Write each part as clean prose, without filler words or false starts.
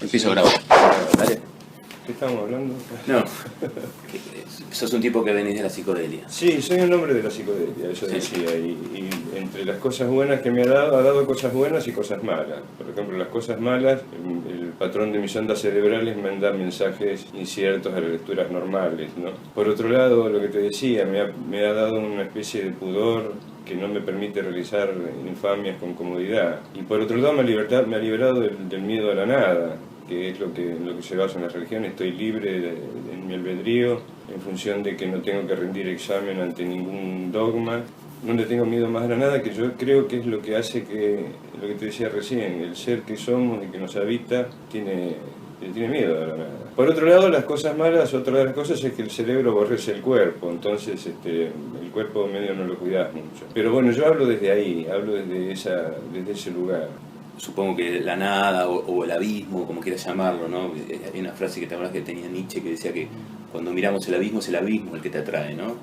Empiezo a grabar. Dale. ¿Qué estamos hablando? No. Sos un tipo que venís de la psicodelia. Sí, soy un hombre de la psicodelia, eso decía. Y entre las cosas buenas que me ha dado cosas buenas y cosas malas. Por ejemplo, las cosas malas, el patrón de mis ondas cerebrales me da mensajes inciertos a las lecturas normales, ¿no? Por otro lado, lo que te decía, me ha dado una especie de pudor que no me permite realizar infamias con comodidad. Y por otro lado, me ha liberado del miedo a la nada, que es lo que se basa en la religión. Estoy libre en mi albedrío, en función de que no tengo que rendir examen ante ningún dogma. No le tengo miedo más a la nada, que yo creo que es lo que hace que, lo que te decía recién, el ser que somos y que nos habita tiene miedo a la nada. Por otro lado, las cosas malas, otra de las cosas es que el cerebro aborrece el cuerpo, entonces el cuerpo medio no lo cuidas mucho. Pero bueno, yo hablo desde ahí, hablo desde ese lugar. Supongo que la nada o el abismo, como quieras llamarlo, ¿no? Hay una frase que te acuerdas que tenía Nietzsche que decía que cuando miramos el abismo es el abismo el que te atrae, ¿no?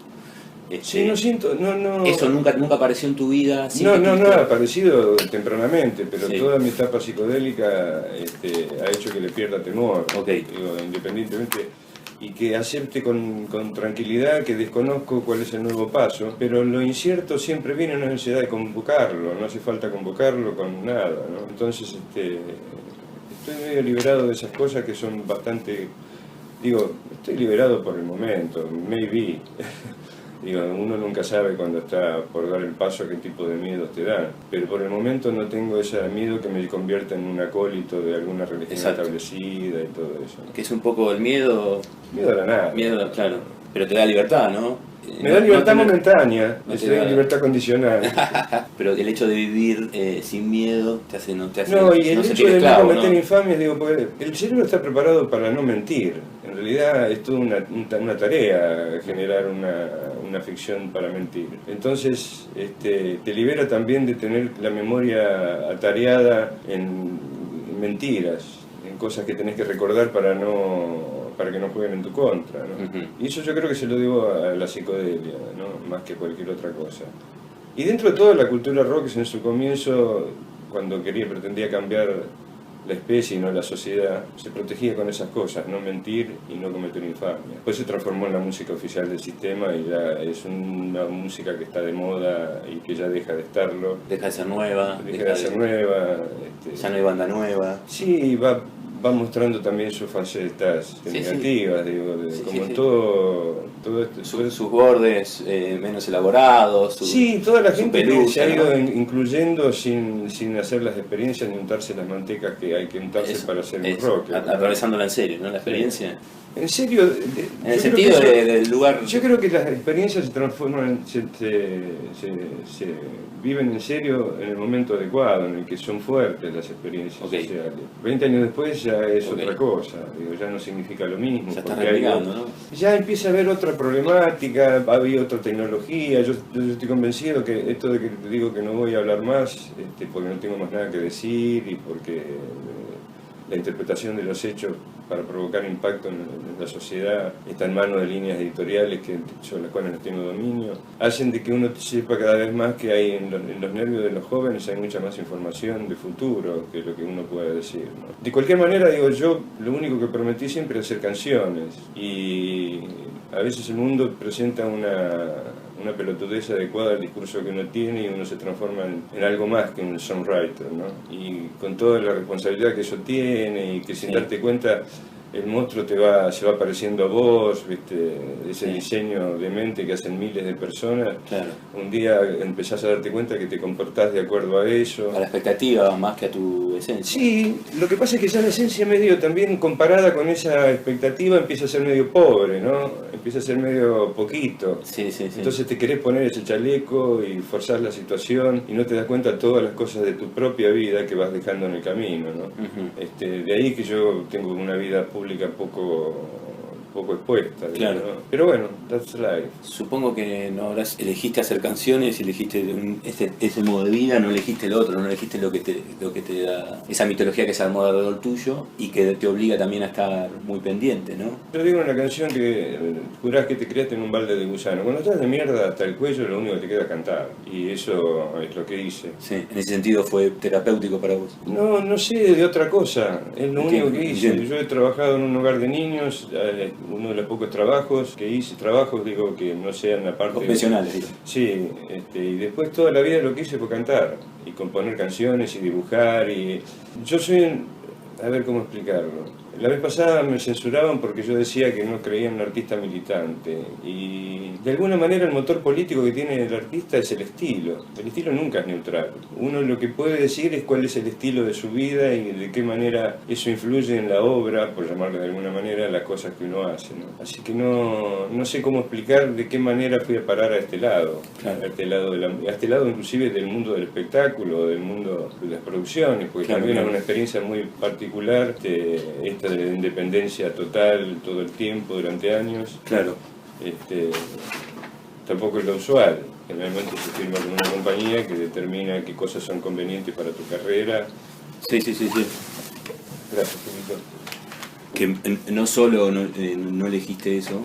Sí, no siento, no. ¿Eso nunca apareció en tu vida? No ha aparecido tempranamente, pero sí. Toda mi etapa psicodélica ha hecho que le pierda temor. Okay. Digo, independientemente, y que acepte con tranquilidad que desconozco cuál es el nuevo paso, pero lo incierto siempre viene en una necesidad de convocarlo, no hace falta convocarlo con nada, ¿no? Entonces estoy medio liberado de esas cosas que son bastante, estoy liberado por el momento, maybe. Uno nunca sabe cuando está por dar el paso qué tipo de miedos te dan, pero por el momento no tengo ese miedo que me convierta en un acólito de alguna religión establecida y todo eso, ¿no? Que es un poco el miedo... Miedo a la nada. Miedo, claro, pero te da libertad, ¿no? Me da libertad momentánea, libertad condicional. Pero el hecho de vivir sin miedo te hace... No, y el hecho de no cometer infamias, porque el cerebro está preparado para no mentir. En realidad es toda una tarea generar una ficción para mentir. Entonces te libera también de tener la memoria atareada en mentiras, en cosas que tenés que recordar para que no jueguen en tu contra, ¿no? Uh-huh. Y eso yo creo que se lo debo a la psicodelia, ¿no? Más que cualquier otra cosa. Y dentro de todo, la cultura rock en su comienzo, cuando pretendía cambiar la especie y no la sociedad, se protegía con esas cosas, no mentir y no cometer infamia. Después se transformó en la música oficial del sistema y ya es una música que está de moda y que ya deja de estarlo. Deja de ser nueva. Deja de ser nueva. Ya no hay banda nueva. Sí, va mostrando también sus facetas negativas, como todo esto. Sus bordes menos elaborados. Toda la gente pelusa, que se ha ido incluyendo sin hacer las experiencias ni untarse las mantecas que hay que untarse para hacer un rock. Atravesándola en serio, ¿no? La experiencia. En serio, en el sentido del lugar. Yo creo que las experiencias se transforman, se viven en serio en el momento adecuado, en el que son fuertes las experiencias sociales. 20 años después ya es otra cosa, ya no significa lo mismo. Ya está replicando, ¿no? Ya empieza a haber otra problemática, ha habido otra tecnología. Yo estoy convencido que esto de que te digo que no voy a hablar más, porque no tengo más nada que decir y porque la interpretación de los hechos para provocar impacto en la sociedad está en manos de líneas editoriales sobre las cuales no tengo dominio, hacen de que uno sepa cada vez más que hay en los nervios de los jóvenes hay mucha más información de futuro que lo que uno puede decir, ¿no? De cualquier manera, yo lo único que prometí siempre es hacer canciones, y a veces el mundo presenta una pelotudez adecuada al discurso que uno tiene y uno se transforma en algo más que un songwriter, ¿no? Y con toda la responsabilidad que eso tiene y que sin darte cuenta el monstruo se va pareciendo a vos, ¿viste? Ese diseño de mente que hacen miles de personas. Claro. Un día empezás a darte cuenta que te comportás de acuerdo a eso. A la expectativa más que a tu esencia. Sí, lo que pasa es que ya la esencia medio también comparada con esa expectativa empieza a ser medio pobre, ¿no? Empieza a ser medio poquito. Sí. Entonces te querés poner ese chaleco y forzás la situación y no te das cuenta de todas las cosas de tu propia vida que vas dejando en el camino, ¿no? Uh-huh. De ahí que yo tengo una vida pública poco expuesta. Claro. ¿No? Pero bueno, that's life. Supongo que no elegiste hacer canciones, elegiste ese modo de vida, no elegiste el otro, no elegiste lo que te da esa mitología que se armó alrededor tuyo y que te obliga también a estar muy pendiente, ¿no? Yo digo en una canción que jurás que te criaste en un balde de gusano. Cuando estás de mierda hasta el cuello, lo único que te queda es cantar. Y eso es lo que hice. Sí, en ese sentido fue terapéutico para vos. No sé de otra cosa, es lo único que hice. Entiendo. Yo he trabajado en un hogar de niños, uno de los pocos trabajos que hice, digo que no sean aparte Profesionales, digo. Sí, y después toda la vida lo que hice fue cantar y componer canciones y dibujar. Y yo soy, a ver cómo explicarlo. La vez pasada me censuraban porque yo decía que no creía en un artista militante y de alguna manera el motor político que tiene el artista es el estilo. El estilo nunca es neutral. Uno lo que puede decir es cuál es el estilo de su vida y de qué manera eso influye en la obra, por llamarlo de alguna manera, las cosas que uno hace, ¿no? Así que no sé cómo explicar de qué manera fui a parar a este lado, claro. a este lado inclusive del mundo del espectáculo, del mundo de las producciones, porque claro, también claro. es una experiencia muy particular, esta de independencia total todo el tiempo, durante años. Claro. Tampoco es lo usual. Generalmente se firma con una compañía que determina qué cosas son convenientes para tu carrera. Sí. Gracias, Felipe. Que no solo no elegiste eso,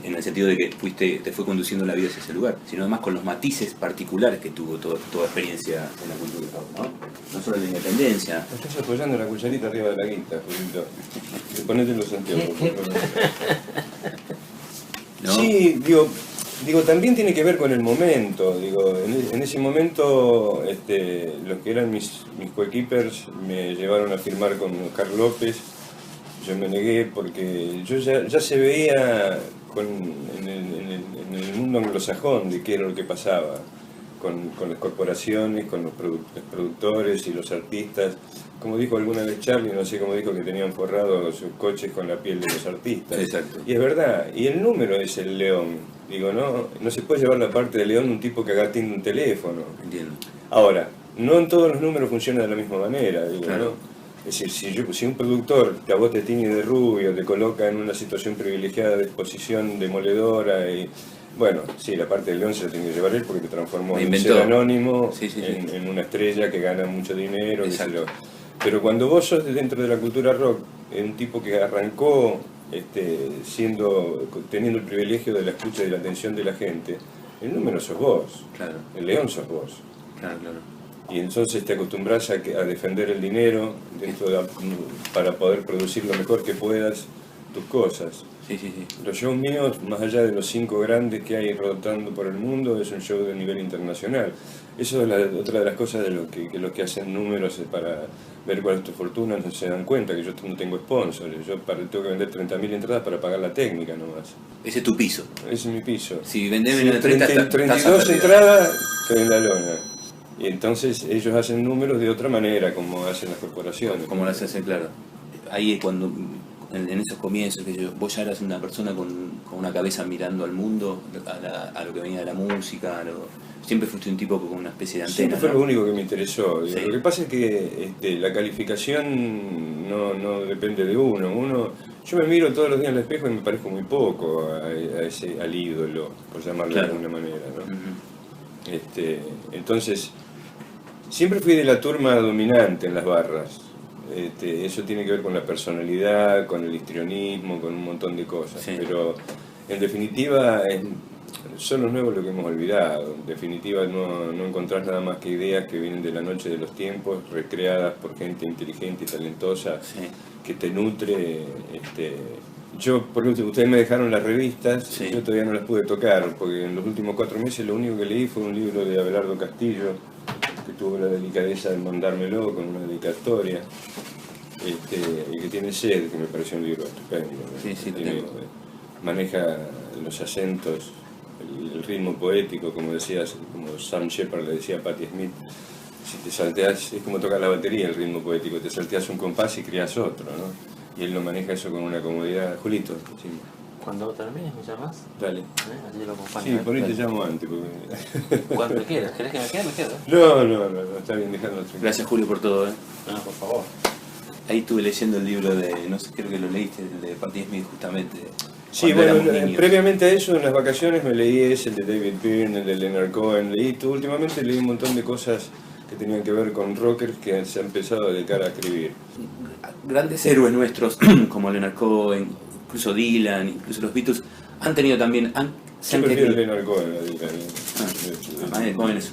en el sentido de que te fue conduciendo la vida hacia ese lugar, sino además con los matices particulares que tuvo toda experiencia en la cultura, ¿no? No solo la independencia. Estás apoyando la cucharita arriba de la guita, Julito. Ponete los anteojos. ¿No? Sí, digo, también tiene que ver con el momento. Digo, en ese momento los que eran mis coequippers me llevaron a firmar con Oscar López. Yo me negué porque yo ya se veía en el mundo anglosajón de qué era lo que pasaba con las corporaciones, con los productores y los artistas. Como dijo alguna vez Charlie, no sé cómo dijo, que tenían forrados sus coches con la piel de los artistas. Exacto. Y es verdad, y el número es el león. Digo, no se puede llevar la parte del león un tipo que atiende un teléfono. Entiendo. Ahora, no en todos los números funciona de la misma manera, digo, claro. ¿no? Es decir, si un productor que a vos te tiñe de rubio, te coloca en una situación privilegiada de exposición demoledora y... Bueno, sí, la parte del león se la tiene que llevar él porque te transformó en un ser anónimo, en una estrella que gana mucho dinero. Pero cuando vos sos dentro de la cultura rock, un tipo que arrancó teniendo el privilegio de la escucha y de la atención de la gente, el número sos vos, claro. El león sos vos. Claro. Y entonces te acostumbras a defender el dinero para poder producir lo mejor que puedas tus cosas. Sí. Los shows míos, más allá de los 5 grandes que hay rotando por el mundo, es un show de nivel internacional. Eso es otra de las cosas de los que hacen números para ver cuál es tu fortuna, no se dan cuenta que yo no tengo sponsors. Yo tengo que vender 30.000 entradas para pagar la técnica nomás. Ese es tu piso. Ese es mi piso. Si vendés menos de 30, 32 entradas, estoy en la lona. Y entonces ellos hacen números de otra manera, como hacen las corporaciones. Como las hacen, claro. Ahí es cuando, en esos comienzos, vos ya eras una persona con una cabeza mirando al mundo, a lo que venía de la música, siempre fuiste un tipo con una especie de antena. Siempre fue ¿no? lo único que me interesó. Sí. Lo que pasa es que la calificación no depende de uno. Yo me miro todos los días al espejo y me parezco muy poco al ídolo, por llamarlo de alguna manera, ¿no? Uh-huh. Entonces, siempre fui de la turma dominante en las barras. Eso tiene que ver con la personalidad, con el histrionismo, con un montón de cosas. Sí. Pero en definitiva son los nuevos lo que hemos olvidado. En definitiva no encontrás nada más que ideas que vienen de la noche de los tiempos, recreadas por gente inteligente y talentosa, Sí. que te nutre. Yo, por último, ustedes me dejaron las revistas, Sí. Yo todavía no las pude tocar, porque en los últimos 4 meses lo único que leí fue un libro de Abelardo Castillo, que tuvo la delicadeza de mandármelo con una dedicatoria, y que tiene Sed, que me pareció un libro estupendo. Sí, tengo. Maneja los acentos, el ritmo poético, como Sam Shepard le decía a Patti Smith. Si te salteás, es como tocar la batería, el ritmo poético, te salteás un compás y creás otro, ¿no? Y él lo maneja eso con una comodidad. Julito, sí. Cuando termines me llamas. Dale. Así lo acompaño. Sí, por ahí te llamo antes. Porque... Cuando quieras. ¿Querés que me quede? Me quedo. No, está bien, dejando tranquilo. Gracias, Julio, por todo. No, por favor. Ahí estuve leyendo el libro de, no sé, creo que lo leíste, el de Patti Smith, justamente. Sí, cuando bueno, éramos niños. previamente a eso, en las vacaciones me leí ese, el de David Byrne, el de Leonard Cohen, últimamente leí un montón de cosas que tenían que ver con rockers que se han empezado a dedicar a escribir. Grandes héroes nuestros, como Leonard Cohen, incluso Dylan, incluso los Beatles, han tenido también... se Yo han prefiero querido- Leonard Cohen a Dylan. Además, Cohen es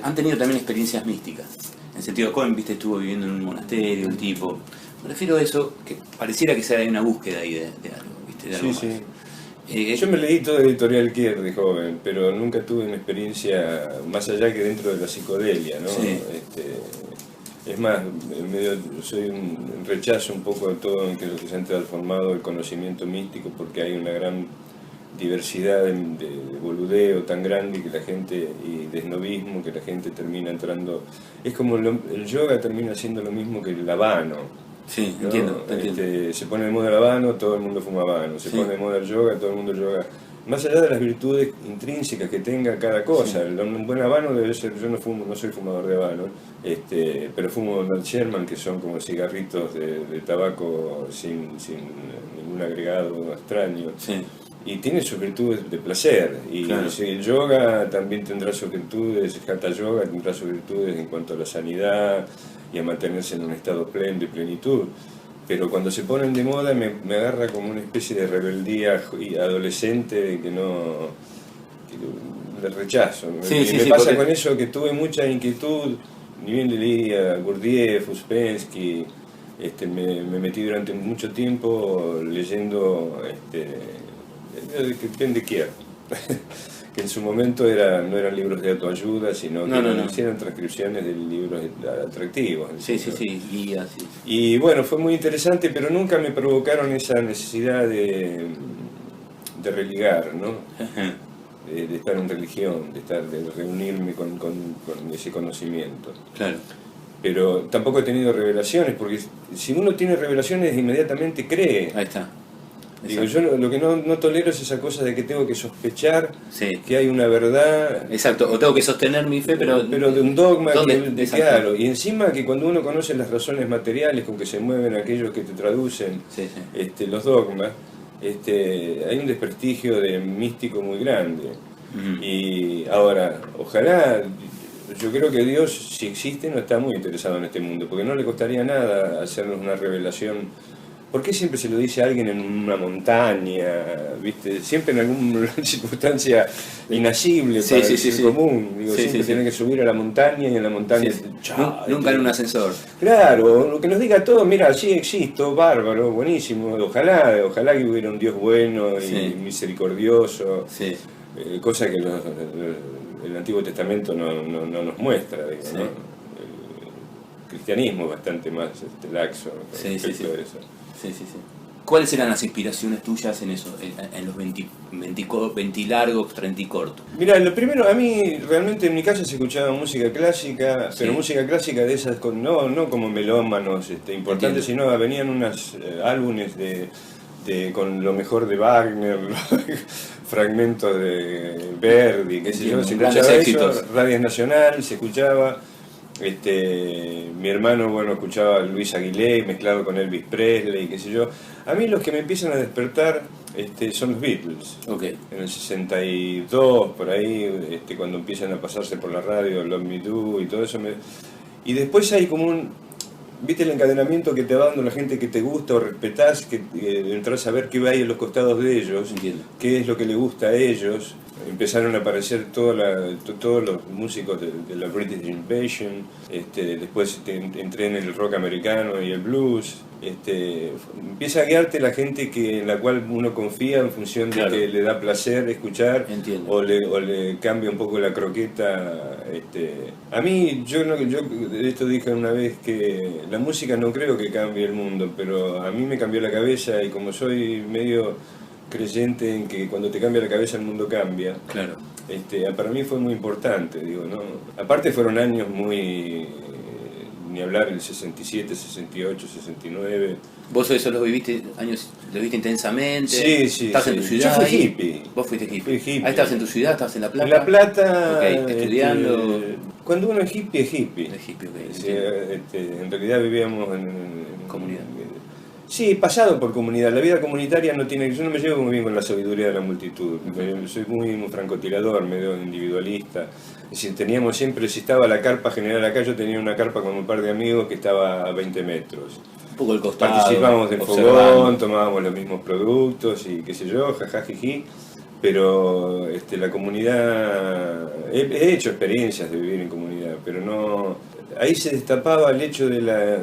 han tenido también experiencias místicas. En el sentido, Cohen, viste, estuvo viviendo en un monasterio, el tipo. Me refiero a eso, que pareciera que sea una búsqueda ahí de algo, viste, de algo Sí, más. sí. Yo me leí todo Editorial Kier de joven, pero nunca tuve una experiencia más allá que dentro de la psicodelia, ¿no? Sí. Es más, en medio, soy un rechazo un poco de todo en que lo que se ha transformado el conocimiento místico, porque hay una gran diversidad de boludeo tan grande que la gente, y de esnovismo, que la gente termina entrando. Es como el yoga termina siendo lo mismo que el habano. Sí, ¿No? entiendo, te entiendo. Se pone de moda el habano, todo el mundo fuma habano. Se Sí. pone de moda el yoga, todo el mundo yoga. Más allá de las virtudes intrínsecas que tenga cada cosa, Sí. un buen habano debe ser. Yo no soy fumador de habano, pero fumo Donald Sherman, que son como cigarritos de tabaco sin ningún agregado extraño. Sí, Y tiene sus virtudes de placer. Y claro. si el yoga también tendrá sus virtudes, el hatha yoga tendrá sus virtudes en cuanto a la sanidad y a mantenerse en un estado pleno de plenitud. Pero cuando se ponen de moda me agarra como una especie de rebeldía adolescente que no... que le rechazo. Sí, Y sí, me sí, pasa porque- con eso que tuve mucha inquietud, ni bien leí a Gurdjieff, Uspensky, me metí durante mucho tiempo leyendo de Kier, que en su momento no eran libros de autoayuda, sino que No. hicieron transcripciones de libros atractivos. sí, ¿no? guía, sí. Y bueno, fue muy interesante, pero nunca me provocaron esa necesidad de religar, ¿no? De estar en religión, de reunirme con ese conocimiento. Claro. Pero tampoco he tenido revelaciones, porque si uno tiene revelaciones inmediatamente cree. Ahí está. Digo, Exacto. yo lo que no tolero es esa cosa de que tengo que sospechar Sí. que hay una verdad, Exacto, o tengo que sostener mi fe, pero de un dogma, ¿dónde? Exacto. claro. Y encima que cuando uno conoce las razones materiales con que se mueven aquellos que te traducen Sí, sí. los dogmas, hay un desprestigio de místico muy grande. Ujú. Y ahora, ojalá, yo creo que Dios, si existe, no está muy interesado en este mundo, porque no le costaría nada hacernos una revelación. ¿Por qué siempre se lo dice a alguien en una montaña, viste? Siempre en alguna circunstancia inasible Sí, para sí, el sí, ser sí. común. Digo, Sí, siempre sí, tiene sí. que subir a la montaña y en la montaña... Sí. chao, Nunca en un ascensor. Claro, lo que nos diga todo, mira, sí existo, bárbaro, buenísimo, ojalá que hubiera un Dios bueno y Sí. misericordioso, Sí. cosa que el Antiguo Testamento no nos muestra, digo, Sí. ¿no? El cristianismo es bastante más laxo con Sí, sí, respecto sí. a eso. Sí. ¿Cuáles eran las inspiraciones tuyas en eso, en los 20 largos, 30 cortos? Mira, lo primero, a mí realmente en mi casa se escuchaba música clásica, pero Sí. música clásica de esas, no como melómanos importantes, Entiendo. sino venían unos álbumes con lo mejor de Wagner, fragmentos de Verdi, qué sé yo, Entiendo, se grandes escuchaba éxitos. eso, Radio Nacional, se escuchaba, mi hermano, escuchaba a Luis Aguilé mezclado con Elvis Presley, qué sé yo. A mí los que me empiezan a despertar son los Beatles. Ok. En el 62, por ahí, cuando empiezan a pasarse por la radio, Love Me Do y todo eso. Y después hay como ¿viste el encadenamiento que te va dando la gente que te gusta o respetás, que entras a ver qué hay en los costados de ellos, Entiendo. qué es lo que le gusta a ellos? Empezaron a aparecer todos los músicos de la British Invasion, después entré en el rock americano y el blues. Empieza a guiarte la gente en la cual uno confía en función de Claro. que le da placer escuchar. Entiendo. o le cambia un poco la croqueta. A mí, yo de esto dije una vez que la música no creo que cambie el mundo, pero a mí me cambió la cabeza, y como soy medio creyente en que cuando te cambia la cabeza el mundo cambia, Claro. para mí fue muy importante, digo, ¿no? Aparte fueron años muy... ni hablar, el 67, 68, 69... ¿Vos eso lo viviste intensamente? Sí. ¿Estás en tu ciudad? Yo fui ahí? hippie. ¿Vos fuiste hippie? Fui hippie. ¿Ahí estabas en tu ciudad? ¿Estabas en La Plata? En La Plata, Ok, estudiando. Cuando uno es hippie, es hippie. Es hippie, ok, Sí, entiendo. en realidad vivíamos en Comunidad. Sí, pasado por comunidad. La vida comunitaria no tiene... Yo no me llevo muy bien con la sabiduría de la multitud. Soy muy francotirador, medio individualista. Es decir, teníamos siempre, si estaba la carpa general acá, yo tenía una carpa con un par de amigos que estaba a 20 metros. Un poco el costado. Participábamos del observando. fogón, tomábamos los mismos productos y qué sé yo, jajajiji. Pero la comunidad... He hecho experiencias de vivir en comunidad, pero no... Ahí se destapaba el hecho de la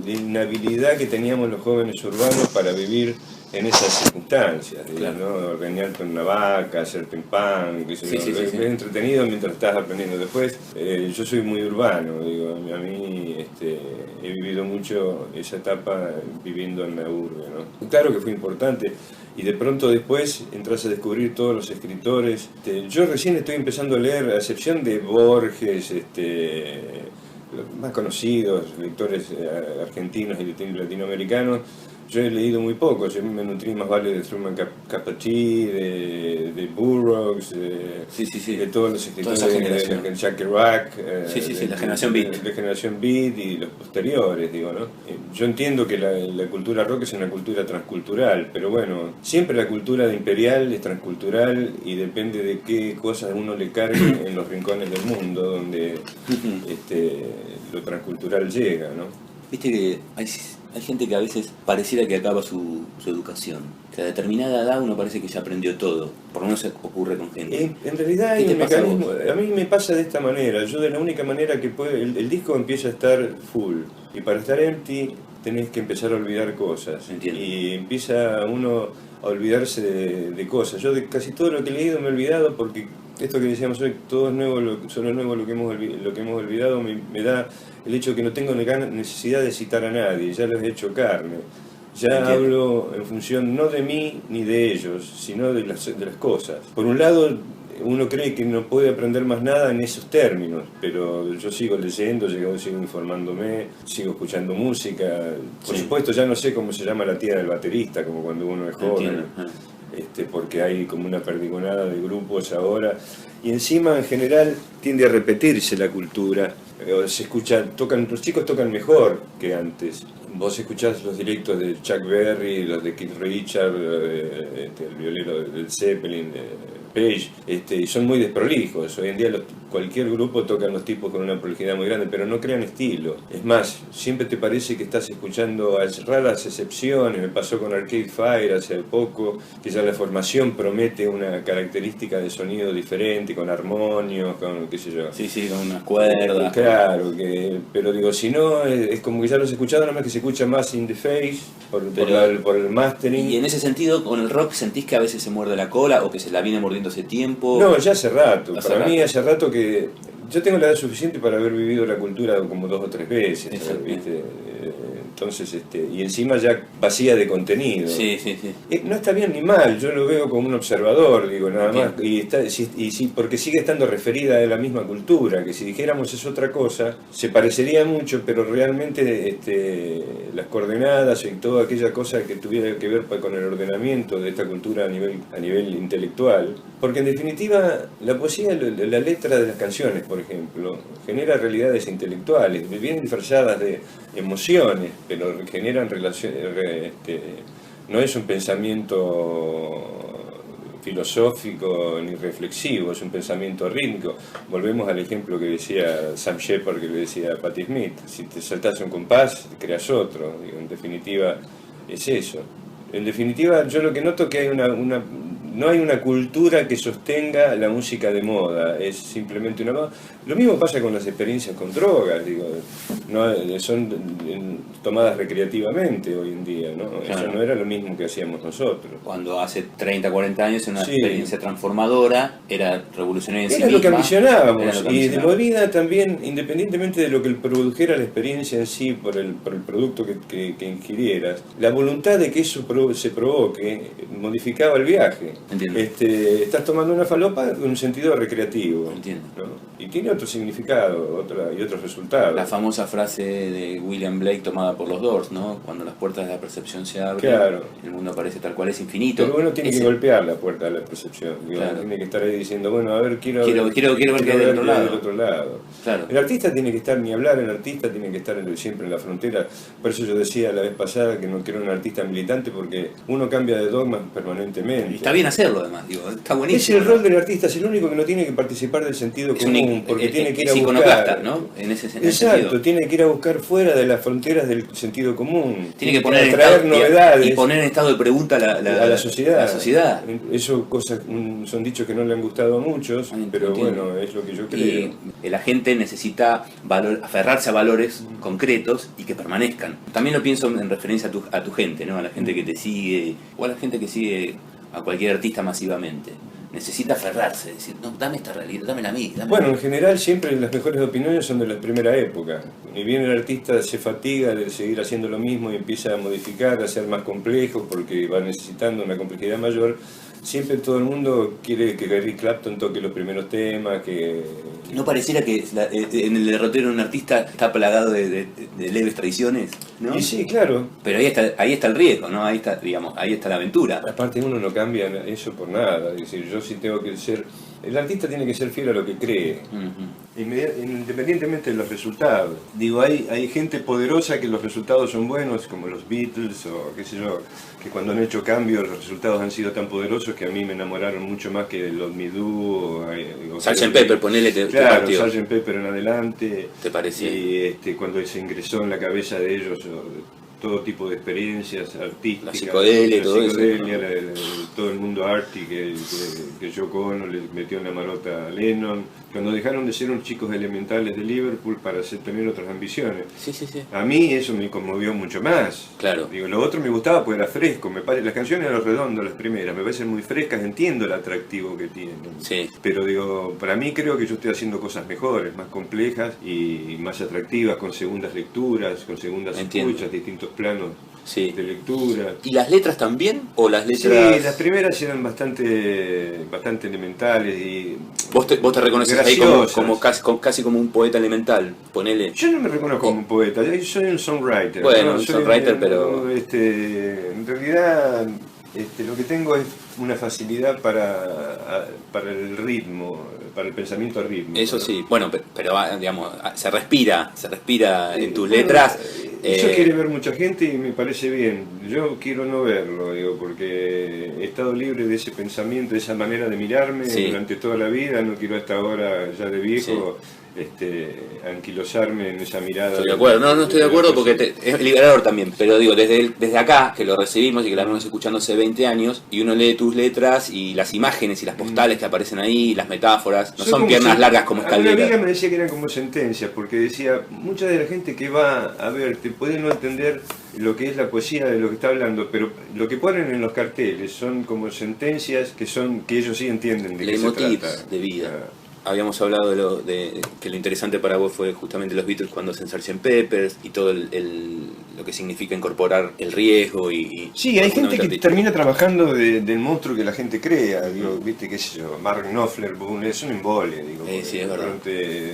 inhabilidad que teníamos los jóvenes urbanos para vivir en esas circunstancias, Claro. ¿no? Ordeñarte una vaca, hacerte un pan, qué sé Sí, yo. sí, sí, Es sí. entretenido mientras estás aprendiendo. Después, yo soy muy urbano, digo, a mí he vivido mucho esa etapa viviendo en la urbe, ¿no? Claro que fue importante. Y de pronto después entras a descubrir todos los escritores. Yo recién estoy empezando a leer, a excepción de Borges, los más conocidos, lectores argentinos y latinoamericanos, yo he leído muy poco. Yo me nutrí más vale de Truman Capote, de Burroughs, Sí, sí, sí. de todos los escritores Toda esa generación. de Jack Kerouac, Sí, sí, sí, la generación Beat. de generación Beat y los posteriores, digo, ¿no? Yo entiendo que la cultura rock es una cultura transcultural, pero bueno, siempre la cultura imperial es transcultural y depende de qué cosas uno le cargue en los rincones del mundo donde lo transcultural llega, ¿no? Viste que hay gente que a veces pareciera que acaba su educación. Que a determinada edad uno parece que ya aprendió todo. Por lo menos se ocurre con gente. En realidad hay ¿Qué un te pasa a mecanismo, vos? a mí me pasa de esta manera, yo de la única manera que puede, el disco empieza a estar full y para estar empty tenés que empezar a olvidar cosas. Entiendo. Y empieza uno a olvidarse de cosas. Yo de casi todo lo que he leído me he olvidado porque esto que decíamos hoy, todo es nuevo, solo es nuevo lo que hemos olvidado, me da el hecho de que no tengo necesidad de citar a nadie, ya los he hecho carne. Ya Entiendo. hablo en función no de mí ni de ellos, sino de las cosas. Por un lado, uno cree que no puede aprender más nada en esos términos, pero yo sigo leyendo, sigo informándome, sigo escuchando música. Por Sí. supuesto, ya no sé cómo se llama la tía del baterista, como cuando uno es joven. Entiendo. Porque hay como una perdigonada de grupos ahora, y encima en general tiende a repetirse la cultura. Se escucha, los chicos tocan mejor que antes. Vos escuchás los directos de Chuck Berry, los de Keith Richards, el violero del Zeppelin, Page, y son muy desprolijos. Hoy en día cualquier grupo tocan los tipos con una prolijidad muy grande, pero no crean estilo. Es más, siempre te parece que estás escuchando, a raras excepciones. Me pasó con Arcade Fire hace poco, que ya la formación promete una característica de sonido diferente, con armonios, con qué sé yo. Sí, sí, con unas cuerdas. Claro, pero digo, si no, es como que ya los he escuchado, nada más que se escucha más in the face por el mastering. Y en ese sentido, con el rock, ¿sentís que a veces se muerde la cola o que se la viene mordiendo hace tiempo? No, ya hace rato. Hace Para mí rato. hace rato que... Yo tengo la edad suficiente para haber vivido la cultura como 2 o 3 veces, Exacto. ¿viste? Entonces, y encima ya vacía de contenido. Sí, sí, sí. No está bien ni mal, yo lo veo como un observador, digo, nada más, Entiendo. porque sigue estando referida a la misma cultura, que si dijéramos es otra cosa, se parecería mucho, pero realmente las coordenadas y toda aquella cosa que tuviera que ver con el ordenamiento de esta cultura a nivel intelectual, porque en definitiva la poesía, la letra de las canciones, por ejemplo, genera realidades intelectuales, bien disfrazadas de emociones, pero generan relaciones, no es un pensamiento filosófico ni reflexivo, es un pensamiento rítmico. Volvemos al ejemplo que decía Sam Shepard, que le decía a Patti Smith: si te saltas un compás, creas otro. Digo, en definitiva es eso. En definitiva, yo lo que noto es que no hay una cultura que sostenga la música de moda, es simplemente una moda. Lo mismo pasa con las experiencias con drogas, digo, son tomadas recreativamente hoy en día, ¿no? Claro. Eso no era lo mismo que hacíamos nosotros. Cuando hace 30, 40 años una Sí. experiencia transformadora, era revolucionaria en sí Era lo que misma. ambicionábamos, Era lo que y de ambicionábamos. movida también, independientemente de lo que produjera la experiencia en sí, por el producto que ingirieras, la voluntad de que eso se provoque modificaba el viaje. Entiendo. Estás tomando una falopa en un sentido recreativo. Entiendo. ¿no? Y tiene otro significado y otros resultados. La famosa frase de William Blake tomada por los Doors, ¿no? Cuando las puertas de la percepción se abren, Claro. el mundo aparece tal cual, es infinito. Pero uno tiene que golpear la puerta de la percepción. Claro. Tiene que estar ahí diciendo, bueno, a ver, quiero ver qué hay del otro lado. Claro. El artista tiene que estar, ni hablar, el artista tiene que estar siempre en la frontera. Por eso yo decía la vez pasada que no quiero un artista militante, porque uno cambia de dogmas permanentemente. Y está bien hacerlo, además, digo, está buenísimo. Es el rol del artista, es el único que no tiene que participar del sentido común, porque tiene que ir a iconoclasta, buscar. ¿no? En ese Exacto, sentido. tiene que ir a buscar fuera de las fronteras del sentido común. Tiene que poner traer novedades y poner en estado de pregunta a la sociedad. Eso son dichos que no le han gustado a muchos, pero Entiendo. bueno, es lo que yo creo. Y la gente necesita aferrarse a valores concretos y que permanezcan. También lo pienso en referencia a tu gente, ¿no? A la gente que te sigue, o a la gente que sigue a cualquier artista masivamente. Necesita aferrarse, decir, no, dame esta realidad, dámela a mí. Bueno, en general siempre las mejores opiniones son de la primera época. Ni bien el artista se fatiga de seguir haciendo lo mismo y empieza a modificar, a ser más complejo porque va necesitando una complejidad mayor, siempre todo el mundo quiere que Gary Clapton toque los primeros temas, que... ¿No pareciera que en el derrotero de un artista está plagado de leves traiciones? ¿No? Y sí, claro. Pero ahí está el riesgo, ¿no? Ahí está la aventura. Aparte uno no cambia eso por nada. Es decir, yo sí tengo que ser... El artista tiene que ser fiel a lo que cree, independientemente de los resultados. Digo, hay gente poderosa que los resultados son buenos, como los Beatles o qué sé yo, que cuando han hecho cambios los resultados han sido tan poderosos que a mí me enamoraron mucho más que los Midú o Sgt. Pepper, ponele claro, Sgt. Pepper en adelante. ¿Te parecía? Y cuando se ingresó en la cabeza de ellos todo tipo de experiencias artísticas, la psicodelia y todo eso, todo el mundo arty que Yoko Ono le metió en la marota a Lennon, cuando dejaron de ser unos chicos elementales de Liverpool para tener otras ambiciones. Sí. A mí eso me conmovió mucho más. Claro. Digo, lo otro me gustaba porque era fresco, las canciones de Los Redondos, las primeras, me parecen muy frescas, entiendo el atractivo que tienen. Sí. Pero digo, para mí creo que yo estoy haciendo cosas mejores, más complejas y más atractivas, con segundas lecturas, con segundas escuchas, distintos planos de lectura. ¿Y las letras también? ¿O las letras...? Sí, las primeras eran bastante elementales y... ¿Vos te reconoces ahí casi como un poeta elemental? Ponele. Yo no me reconozco como un poeta, yo soy un songwriter. Bueno, ¿no? un songwriter, pero... En realidad, lo que tengo es una facilidad para el ritmo, para el pensamiento rítmico. Eso sí, bueno, pero digamos, se respira en tus letras. Eso quiere ver mucha gente y me parece bien. Yo quiero no verlo, digo, porque he estado libre de ese pensamiento, de esa manera de mirarme durante toda la vida. No quiero hasta ahora, ya de viejo, anquilosarme en esa mirada. Estoy de acuerdo, no estoy de acuerdo porque es liberador también, pero digo, desde acá, que lo recibimos y que la venimos escuchando hace 20 años, y uno lee tus letras y las imágenes y las postales que aparecen ahí, las metáforas, no son piernas largas como escaleras. Una amiga me decía que eran como sentencias, porque decía, mucha de la gente que va a verte puede no entender lo que es la poesía de lo que está hablando, pero lo que ponen en los carteles son como sentencias que ellos sí entienden de qué se trata. De vida. Habíamos hablado de que lo interesante para vos fue justamente los Beatles cuando hacen Sgt. Peppers y todo lo que significa incorporar el riesgo y sí, hay gente que termina trabajando del monstruo que la gente crea, digo, viste, qué sé yo, Mark Knopfler, es un embole, digo. Sí, es verdad.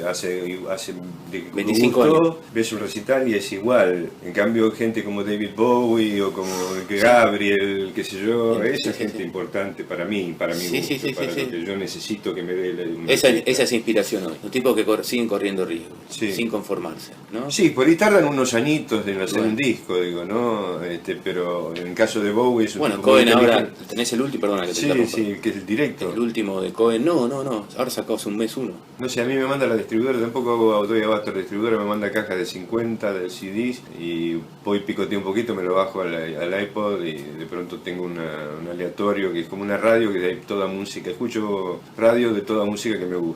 Hace de 25 años. Ves un recital y es igual. En cambio, gente como David Bowie o como Gabriel, qué sé yo, esa gente importante para mí, para mi gusto, lo que yo necesito que me dé esa es inspiración hoy, los tipos que siguen corriendo riesgos, sin conformarse, ¿no? Sí, por ahí tardan unos añitos en hacer un disco, digo, ¿no? Pero en el caso de Bowie es un... Bueno, Cohen ahora, tenés el último, perdona que te interrumpa. Sí, que es el directo. El último de Cohen, no, ahora sacó hace un mes uno. No sé, a mí me manda la distribuidora, tampoco doy abasto a la distribuidora, me manda cajas de 50 de CDs y voy picoteo un poquito, me lo bajo al iPod y de pronto tengo un aleatorio que es como una radio que hay toda música, escucho radio de toda música que me gusta.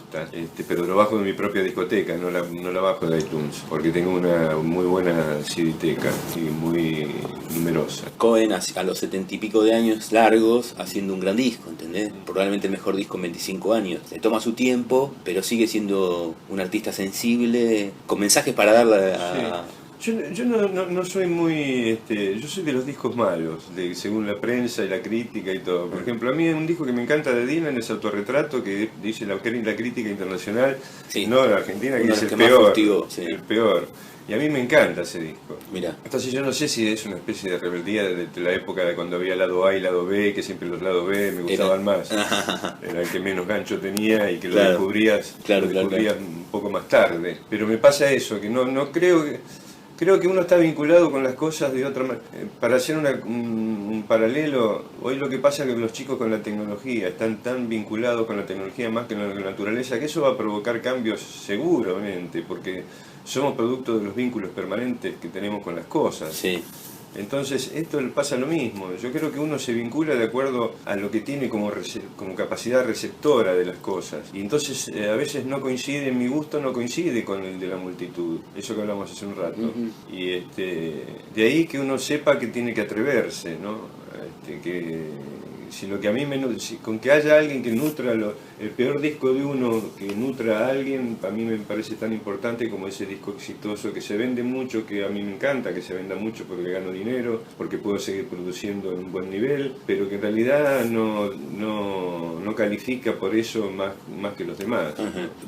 Pero lo bajo de mi propia discoteca, no la bajo de iTunes, porque tengo una muy buena CD-teca y muy numerosa. Cohen a los 70 y pico de años largos haciendo un gran disco, ¿entendés? Probablemente el mejor disco en 25 años. Le toma su tiempo, pero sigue siendo un artista sensible, con mensajes para darle a... Yo no soy muy... yo soy de los discos malos, según la prensa y la crítica y todo. Por ejemplo, a mí un disco que me encanta de Dylan es Autorretrato, que dice la crítica internacional, Sí. no la Argentina, que Uno es de el los que más peor. fustigó, sí. El peor. Y a mí me encanta ese disco. Mirá. Entonces yo no sé si es una especie de rebeldía de la época de cuando había lado A y lado B, que siempre los lados B me gustaban más. Era el que menos gancho tenía y que lo Claro. descubrías, Claro, lo claro, descubrías un poco más tarde. Pero me pasa eso, que no creo que... Creo que uno está vinculado con las cosas de otra manera. Para hacer un paralelo, hoy lo que pasa es que los chicos con la tecnología están tan vinculados con la tecnología más que con la naturaleza, que eso va a provocar cambios seguramente, porque somos producto de los vínculos permanentes que tenemos con las cosas. Sí. Entonces, esto le pasa lo mismo. Yo creo que uno se vincula de acuerdo a lo que tiene como capacidad receptora de las cosas. Y entonces, a veces no coincide, mi gusto no coincide con el de la multitud. Eso que hablamos hace un rato. Y de ahí que uno sepa que tiene que atreverse, ¿no? Que si lo que a mí con que haya alguien que nutra el peor disco de uno, que nutra a alguien, a mí me parece tan importante como ese disco exitoso que se vende mucho, que a mí me encanta que se venda mucho porque gano dinero, porque puedo seguir produciendo en un buen nivel, pero que en realidad no califica por eso más que los demás.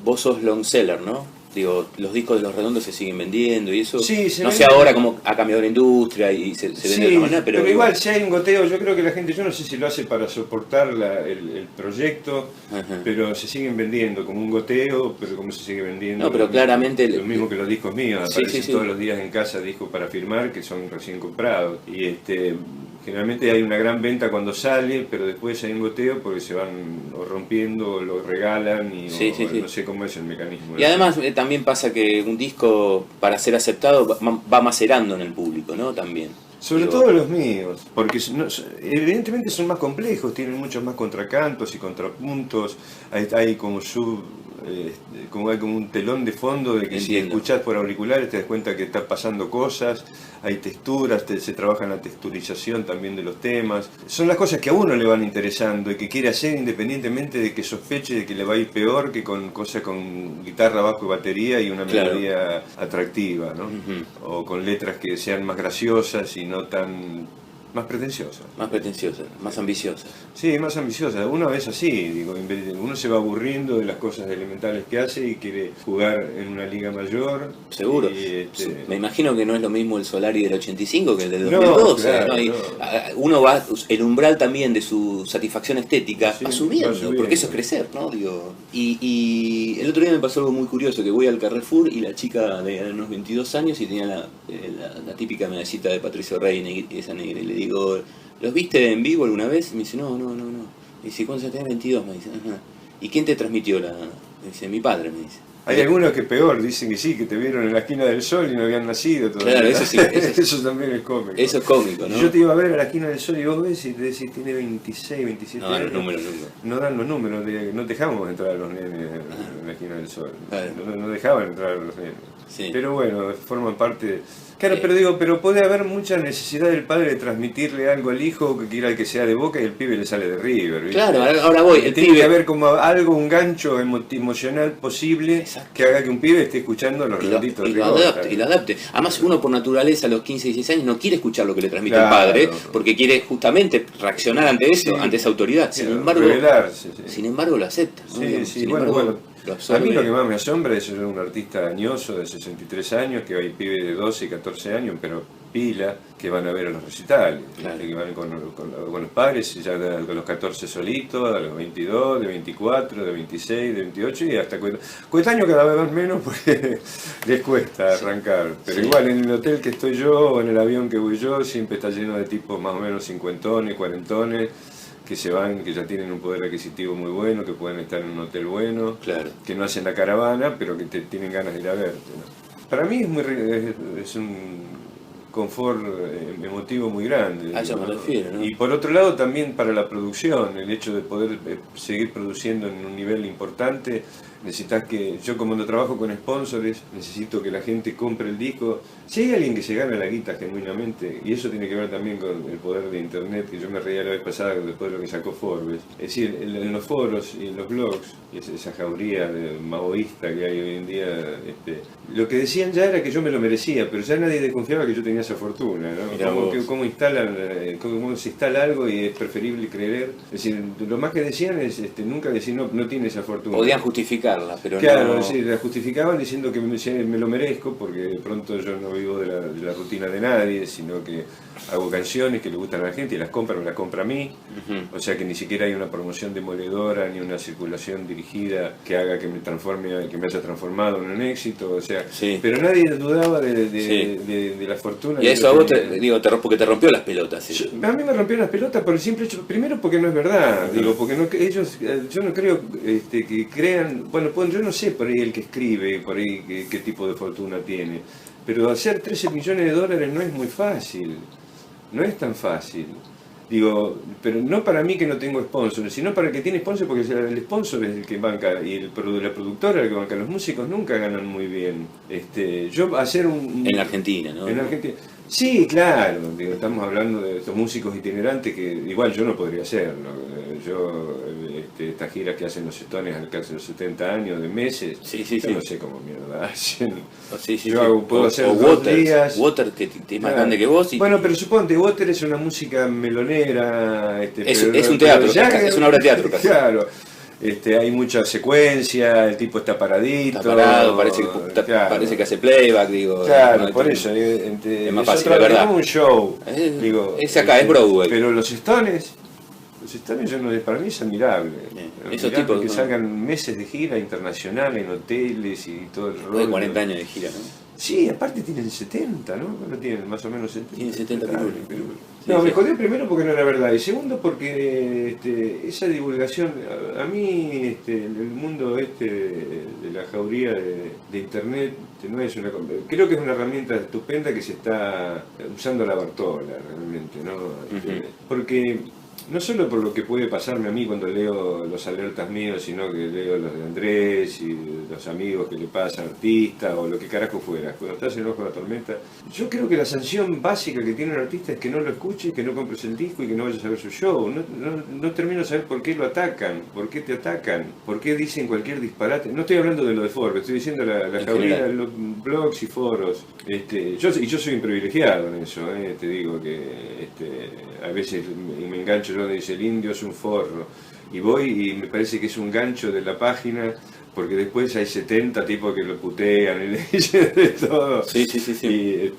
Vos sos long seller, ¿no? Digo, los discos de Los Redondos se siguen vendiendo y eso. Sí, no sé ahora cómo ha cambiado la industria y se vende de otra manera, pero igual si hay un goteo, yo creo que la gente, yo no sé si lo hace para soportar el proyecto, pero se siguen vendiendo como un goteo, pero como se sigue vendiendo. No, pero claramente lo mismo que los discos míos, Sí, aparecen sí. todos los días en casa discos para firmar que son recién comprados. Y generalmente hay una gran venta cuando sale, pero después hay un goteo porque se van o rompiendo o lo regalan y Sí. no sé cómo es el mecanismo. Y además también pasa que un disco, para ser aceptado, va macerando en el público, ¿no? También. Sobre todo los míos, porque evidentemente son más complejos, tienen muchos más contracantos y contrapuntos, hay como hay como un telón de fondo de que si Entiendo. escuchás por auriculares te das cuenta que están pasando cosas, hay texturas, se trabaja en la texturización también de los temas. Son las cosas que a uno le van interesando y que quiere hacer independientemente de que sospeche de que le va a ir peor que con cosas con guitarra, bajo y batería y una Claro. melodía atractiva, ¿no? O con letras que sean más graciosas y no tan... más pretenciosas. Más pretenciosa, más ambiciosa. Sí, más ambiciosa. Uno es así, digo, uno se va aburriendo de las cosas elementales que hace y quiere jugar en una liga mayor. Seguro. Y, Me imagino que no es lo mismo el Solari del 85 que el del No, 2012. claro, ¿no? Y, no. uno va, el umbral también de su satisfacción estética Sí, va subiendo, va subiendo. porque eso es crecer, ¿no? Digo, y el otro día me pasó algo muy curioso, que voy al Carrefour y la chica de unos 22 años y tenía la típica medallita de Patricio Rey, esa negra, y le digo, ¿los viste en vivo alguna vez? Y me dice, no. Y dice, ¿cuándo se tenés? 22, me dice. Ajá. ¿Y quién te transmitió la...? Me dice, mi padre, me dice. hay algunos que peor, dicen que sí, que te vieron en la esquina del sol y no habían nacido todavía. Claro, eso sí, eso también es cómico. Eso es cómico, ¿no? Yo te iba a ver a la esquina del sol y vos ves y te decís tiene 26, 27 No, años. los números nunca. No dan los números, no dejamos entrar a los nenes en la esquina del sol. Claro. No dejaban entrar a los nenes. Sí. Pero bueno, forman parte... Claro, pero puede haber mucha necesidad del padre de transmitirle algo al hijo que quiera que sea de Boca y el pibe le sale de River, ¿viste? Claro, ahora voy, el Tiene pibe... que haber como algo, un gancho emocional posible Exacto. que haga que un pibe esté escuchando a los Y redonditos de lo River. adapte, y lo adapte. Además, uno por naturaleza a los 15 y 16 años no quiere escuchar lo que le transmite Claro. el padre, porque quiere justamente reaccionar ante eso, Sí. ante esa autoridad. Sin Claro, embargo, revelarse, sí. sin embargo lo acepta. ¿no? Sí, sí, Sin bueno, embargo, lo a absorbe. mí lo que más me asombra es ser un artista añoso de 63 años, que hay pibes de 12 y 14 años, pero pila, que van a ver a los recitales, Claro. que van con los padres, y ya a los 14 solitos, a los 22, de 24, de 26, de 28 y hasta coetáneo cada vez menos porque les cuesta arrancar. Pero Sí. igual en el hotel que estoy yo o en el avión que voy yo siempre está lleno de tipos más o menos cincuentones, cuarentones, que se van, que ya tienen un poder adquisitivo muy bueno, que pueden estar en un hotel bueno, Claro. que no hacen la caravana, pero que tienen ganas de ir a verte, ¿no? Para mí es un confort emotivo muy grande. A eso me refiero, ¿no? Y por otro lado también para la producción, el hecho de poder seguir produciendo en un nivel importante necesitas que, yo como no trabajo con sponsors, necesito que la gente compre el disco. Si hay alguien que se gana la guita genuinamente, y eso tiene que ver también con el poder de internet, que yo me reía la vez pasada después de lo que sacó Forbes, es decir, en los foros y en los blogs, y esa jauría maoísta que hay hoy en día, lo que decían ya era que yo me lo merecía, pero ya nadie desconfiaba que yo tenía esa fortuna, ¿no? Cómo se instala algo y es preferible creer. Es decir, lo más que decían es nunca decir no tiene esa fortuna. Podían justificarla, pero claro, no... sí, la justificaban diciendo que me lo merezco, porque de pronto yo no vivo de la rutina de nadie, sino que hago canciones que le gustan a la gente y las compra, me las compra a mí. O sea que ni siquiera hay una promoción demoledora ni una circulación dirigida que haga que me haya transformado en un éxito. O sea, Sí. pero nadie dudaba de la fortuna. Y eso a vos porque te rompió las pelotas. ¿Sí? A mí me rompió las pelotas por el simple hecho, primero porque no es verdad, porque yo no creo que crean, bueno, yo no sé por ahí el que escribe, por ahí qué tipo de fortuna tiene, pero hacer 13 millones de dólares no es muy fácil, no es tan fácil. Digo, pero no para mí que no tengo sponsor, sino para el que tiene sponsor, porque el sponsor es el que banca, y la productora es el que banca. Los músicos nunca ganan muy bien. Yo hacer En la Argentina, ¿no? En Argentina. Sí, claro, digo, estamos hablando de estos músicos itinerantes que igual yo no podría hacerlo. Yo, estas giras que hacen los Stones al casi los 70 años, de meses, yo no sé cómo mierda hacen. Puedo hacer 2 días. Water, que es más grande que vos. Bueno, pero suponte, Water es una música melonera. Es un teatro, es una obra de teatro casi. Claro. Hay mucha secuencia, el tipo está paradito. Está parado, parece que hace playback, digo. Claro, por eso. Es más fácil, la verdad. Es como un show. Es acá, es Broadway. Pero los Stones para mí es admirable. Esos tipos que salgan meses de gira internacional en hoteles y todo el rollo. De 40 años de gira, ¿no? Sí, aparte tienen 70, ¿no? ¿No tienen más o menos 70? Tienen 70 pirulos. No, me jodió primero porque no era verdad, y segundo porque esa divulgación, a mí el mundo de la jauría de internet no es una... Creo que es una herramienta estupenda que se está usando a la Bartola realmente, ¿no? Porque no solo por lo que puede pasarme a mí cuando leo los alertas míos, sino que leo los de Andrés y los amigos que le pasan artistas o lo que carajo fuera. Cuando estás en el ojo de la tormenta, yo creo que la sanción básica que tiene un artista es que no lo escuches, que no compres el disco y que no vayas a ver su show. No termino de saber por qué lo atacan, por qué te atacan, por qué dicen cualquier disparate. No estoy hablando de lo de Forbes, estoy diciendo la jauría de los blogs y foros. Yo soy un privilegiado en eso, te digo que a veces me engancho yo, dice el indio es un forro, y voy y me parece que es un gancho de la página, porque después hay 70 tipos que lo putean y le dicen de todo. Sí. Y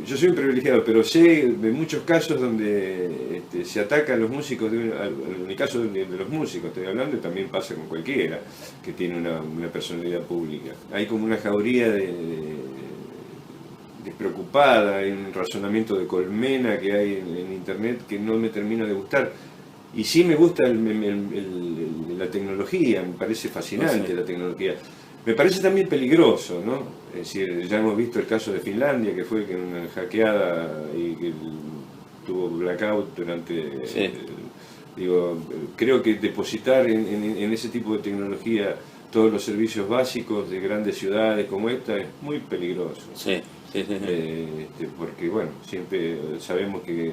yo soy un privilegiado, pero sé de muchos casos donde se atacan los músicos, en el caso de los músicos estoy hablando, y también pasa con cualquiera que tiene una personalidad pública. Hay como una jauría despreocupada, hay un razonamiento de colmena que hay en internet que no me termina de gustar. Y sí me gusta la tecnología, me parece fascinante la tecnología. Me parece también peligroso, ¿no? Es decir, ya hemos visto el caso de Finlandia, que fue una hackeada y que tuvo blackout durante... Sí. Creo que depositar en ese tipo de tecnología todos los servicios básicos de grandes ciudades como esta es muy peligroso. Sí. Porque, bueno, siempre sabemos que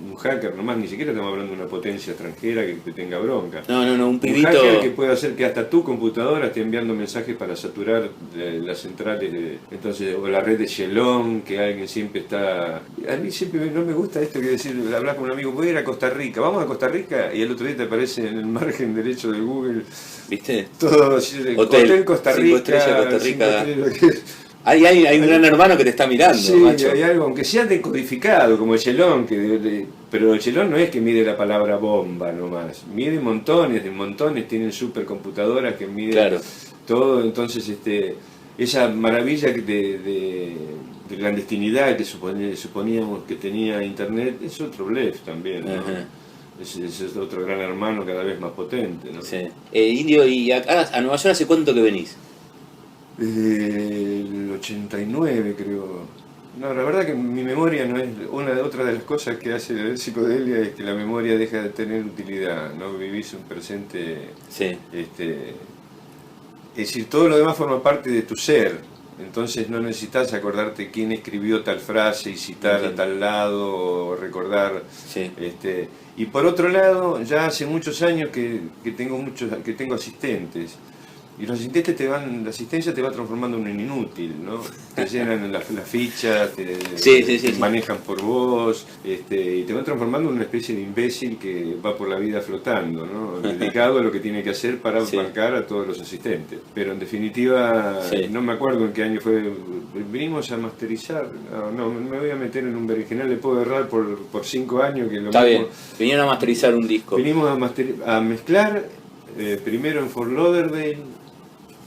un hacker nomás, ni siquiera estamos hablando de una potencia extranjera que te tenga bronca. No, un pibito... Un hacker que puede hacer que hasta tu computadora esté enviando mensajes para saturar las centrales, entonces, o la red de Shelon, que alguien siempre está... A mí siempre no me gusta esto que decir, hablas con un amigo, voy a ir a Costa Rica, vamos a Costa Rica, y el otro día te aparece en el margen derecho de Google, ¿viste? Todo, hotel Costa Rica, 5 estrellas Costa Rica. Hay un gran hermano que te está mirando, sí, macho. Hay algo, aunque sea decodificado, como el Shelon, pero el Shelon no es que mide la palabra bomba nomás, mide montones, tienen supercomputadoras que miden todo, entonces esa maravilla de clandestinidad que suponíamos que tenía Internet es otro blef también, ¿no? Es otro gran hermano cada vez más potente, ¿no? Sí. Indio, ¿y a Nueva York hace cuánto que venís? Desde el 89 creo. No, la verdad que mi memoria no es... Otra de las cosas que hace la psicodelia es que la memoria deja de tener utilidad, ¿no? Vivís un presente Es decir, todo lo demás forma parte de tu ser. Entonces no necesitas acordarte quién escribió tal frase y citar a tal lado o recordar. Sí. Y por otro lado, ya hace muchos años que tengo asistentes. Y los asistentes la asistencia te va transformando en un inútil, ¿no? Te llenan las fichas, te manejan por vos, y te van transformando en una especie de imbécil que va por la vida flotando, ¿no? Dedicado a lo que tiene que hacer para bancar a todos los asistentes. Pero en definitiva, no me acuerdo en qué año fue, vinimos a masterizar, no, me voy a meter en un berenjenal, le puedo errar por 5 años. Que lo Está mismo, bien, vinieron a masterizar un disco. Vinimos a mezclar, primero en Fort Lauderdale,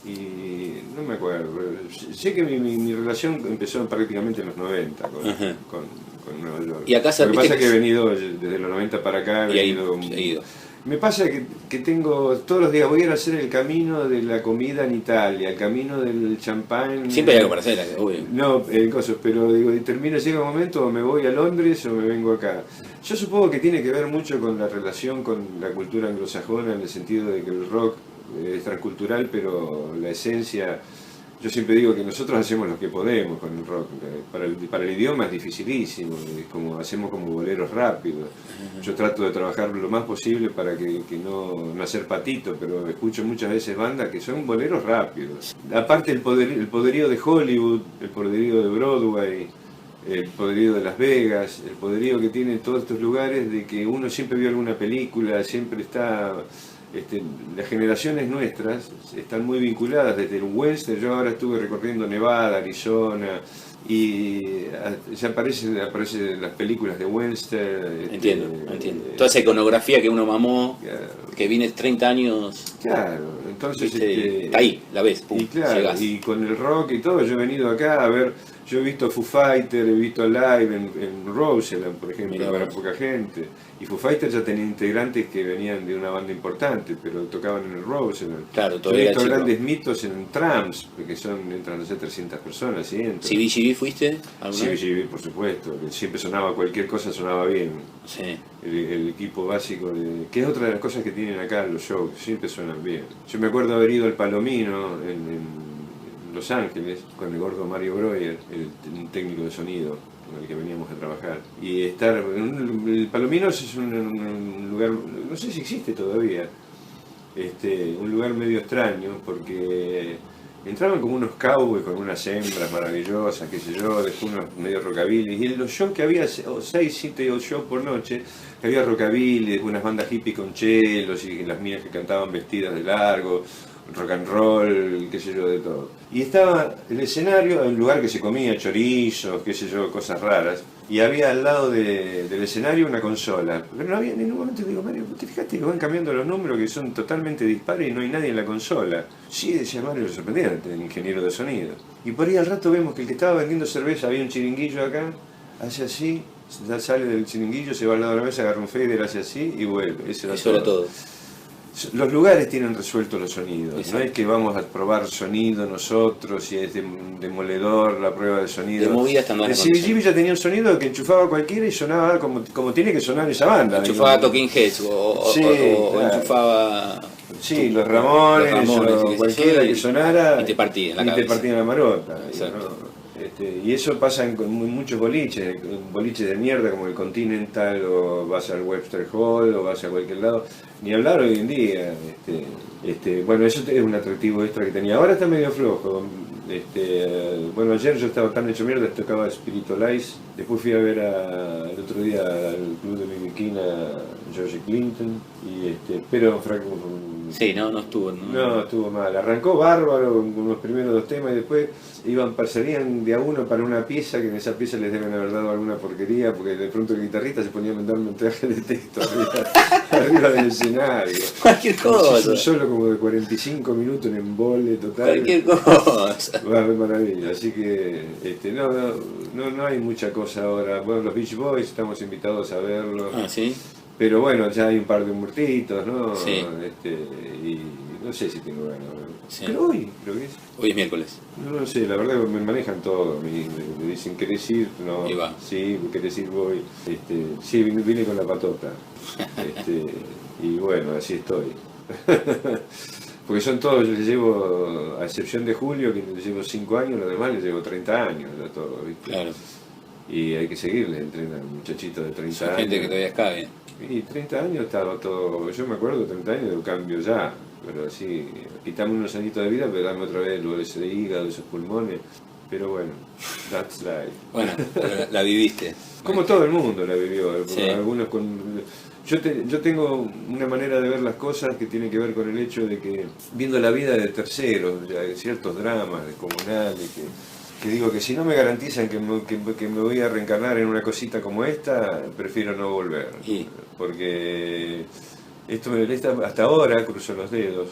y no me acuerdo, sé que mi relación empezó prácticamente en los 90 con Nueva York. Y acá lo que pasa es que he venido desde los 90 para acá, he ido. Me pasa que tengo, todos los días voy a ir a hacer el camino de la comida en Italia, el camino del champán. Siempre hay algo para hacer, obvio. No, cosas, pero digo, llega un momento o me voy a Londres o me vengo acá. Yo supongo que tiene que ver mucho con la relación con la cultura anglosajona, en el sentido de que el rock es transcultural, pero la esencia, yo siempre digo que nosotros hacemos lo que podemos con el rock. Para el idioma es dificilísimo, hacemos como boleros rápidos. Yo trato de trabajar lo más posible para que no hacer patito, pero escucho muchas veces bandas que son boleros rápidos. Aparte el poderío de Hollywood, el poderío de Broadway, el poderío de Las Vegas, el poderío que tienen todos estos lugares de que uno siempre vio alguna película, siempre está... las generaciones nuestras están muy vinculadas desde el western. Yo ahora estuve recorriendo Nevada, Arizona, y ya aparecen las películas de western. Entiendo. Toda esa iconografía que uno mamó, que viene 30 años. Claro, entonces está ahí, la ves, pum, y claro, llegás. Y con el rock y todo, yo he venido acá a ver, yo he visto Foo Fighters, he visto Live en Roseland, por ejemplo, para poca gente. Y Foo Fighters ya tenía integrantes que venían de una banda importante, pero tocaban en el Roseland. Claro, yo todavía he visto chico. Grandes mitos en Trams, porque entran, no sé, 300 personas y entran. ¿CBGB fuiste alguna vez? CBGB, por supuesto, que siempre sonaba, cualquier cosa sonaba bien. Sí. El equipo básico, que es otra de las cosas que tienen acá los shows, siempre suenan bien. Yo me acuerdo haber ido al Palomino en Los Ángeles con el gordo Mario Breuer, un técnico de sonido con el que veníamos a trabajar, y estar el Palomino es un lugar, no sé si existe todavía, un lugar medio extraño, porque entraban como unos cowboys con unas hembras maravillosas, qué sé yo, después unos medio rockabilly, y en los shows que había 6, 7 o 8 shows por noche, que había rockabilly, unas bandas hippies con chelos y las minas que cantaban vestidas de largo, rock and roll, qué sé yo, de todo. Y estaba el escenario, un lugar que se comía chorizos, qué sé yo, cosas raras, y había al lado del escenario una consola. Pero no había en ningún momento, digo, Mario, ¿te fijaste que van cambiando los números, que son totalmente dispares y no hay nadie en la consola? Sí, decía Mario, lo sorprendía, el ingeniero de sonido. Y por ahí al rato vemos que el que estaba vendiendo cerveza, había un chiringuillo acá, hace así, sale del chiringuillo, se va al lado de la mesa, agarra un fader, hace así y vuelve. Eso era todo. Los lugares tienen resueltos los sonidos. Exacto. No es que vamos a probar sonido nosotros y es demoledor la prueba de sonido. De movida estando el CBGB ya tenía un sonido que enchufaba cualquiera y sonaba como tiene que sonar esa banda. Enchufaba Talking Heads o enchufaba... Sí, los Ramones o cualquiera que sonara y te partía la marota. Y eso pasa en muchos boliches de mierda como el Continental, o vas al Webster Hall o vas a cualquier lado, ni hablar hoy en día. Bueno, eso es un atractivo extra que tenía. Ahora está medio flojo. Bueno, ayer yo estaba tan hecho mierda, tocaba Spiritualize, después fui a ver el otro día al club de mi King a George Clinton, pero sí, no estuvo. No, estuvo mal. Arrancó bárbaro con los primeros 2 temas y después salían de a uno para una pieza, que en esa pieza les deben haber dado alguna porquería, porque de pronto el guitarrista se ponía a mandar un mensaje de texto arriba del escenario. Cualquier cosa. Un solo como de 45 minutos en embole total. Cualquier cosa. Maravilla. Así que no hay mucha cosa ahora. Bueno, los Beach Boys estamos invitados a verlos. Ah, ¿sí? Pero bueno, ya hay un par de muertitos, ¿no? Sí. Y no sé si tengo ganas. Sí. Pero hoy, creo que es. Hoy es miércoles. No sé, la verdad que me manejan todo. Me dicen, ¿querés ir? No. Y va. Sí, ¿querés ir? Voy. Sí, vine con la patota. Y bueno, así estoy. Porque son todos, yo les llevo, a excepción de Julio, que les llevo 5 años, los demás les llevo 30 años, ya todo, ¿viste? Claro. Y hay que seguirles, entrenan muchachitos de 30 Son años. gente que todavía cabe. Y 30 años estaba todo, yo me acuerdo, 30 años de un cambio ya, pero así, quitamos unos añitos de vida, pero dame otra vez lo de ese hígado, esos pulmones, pero bueno, that's life. Bueno, pero la viviste. Como todo el mundo la vivió, Sí. algunos con... Yo tengo una manera de ver las cosas que tiene que ver con el hecho de que, viendo la vida de terceros, ya hay ciertos dramas descomunales, que digo que si no me garantizan que me voy a reencarnar en una cosita como esta, prefiero no volver. Y- Porque hasta ahora, cruzo los dedos,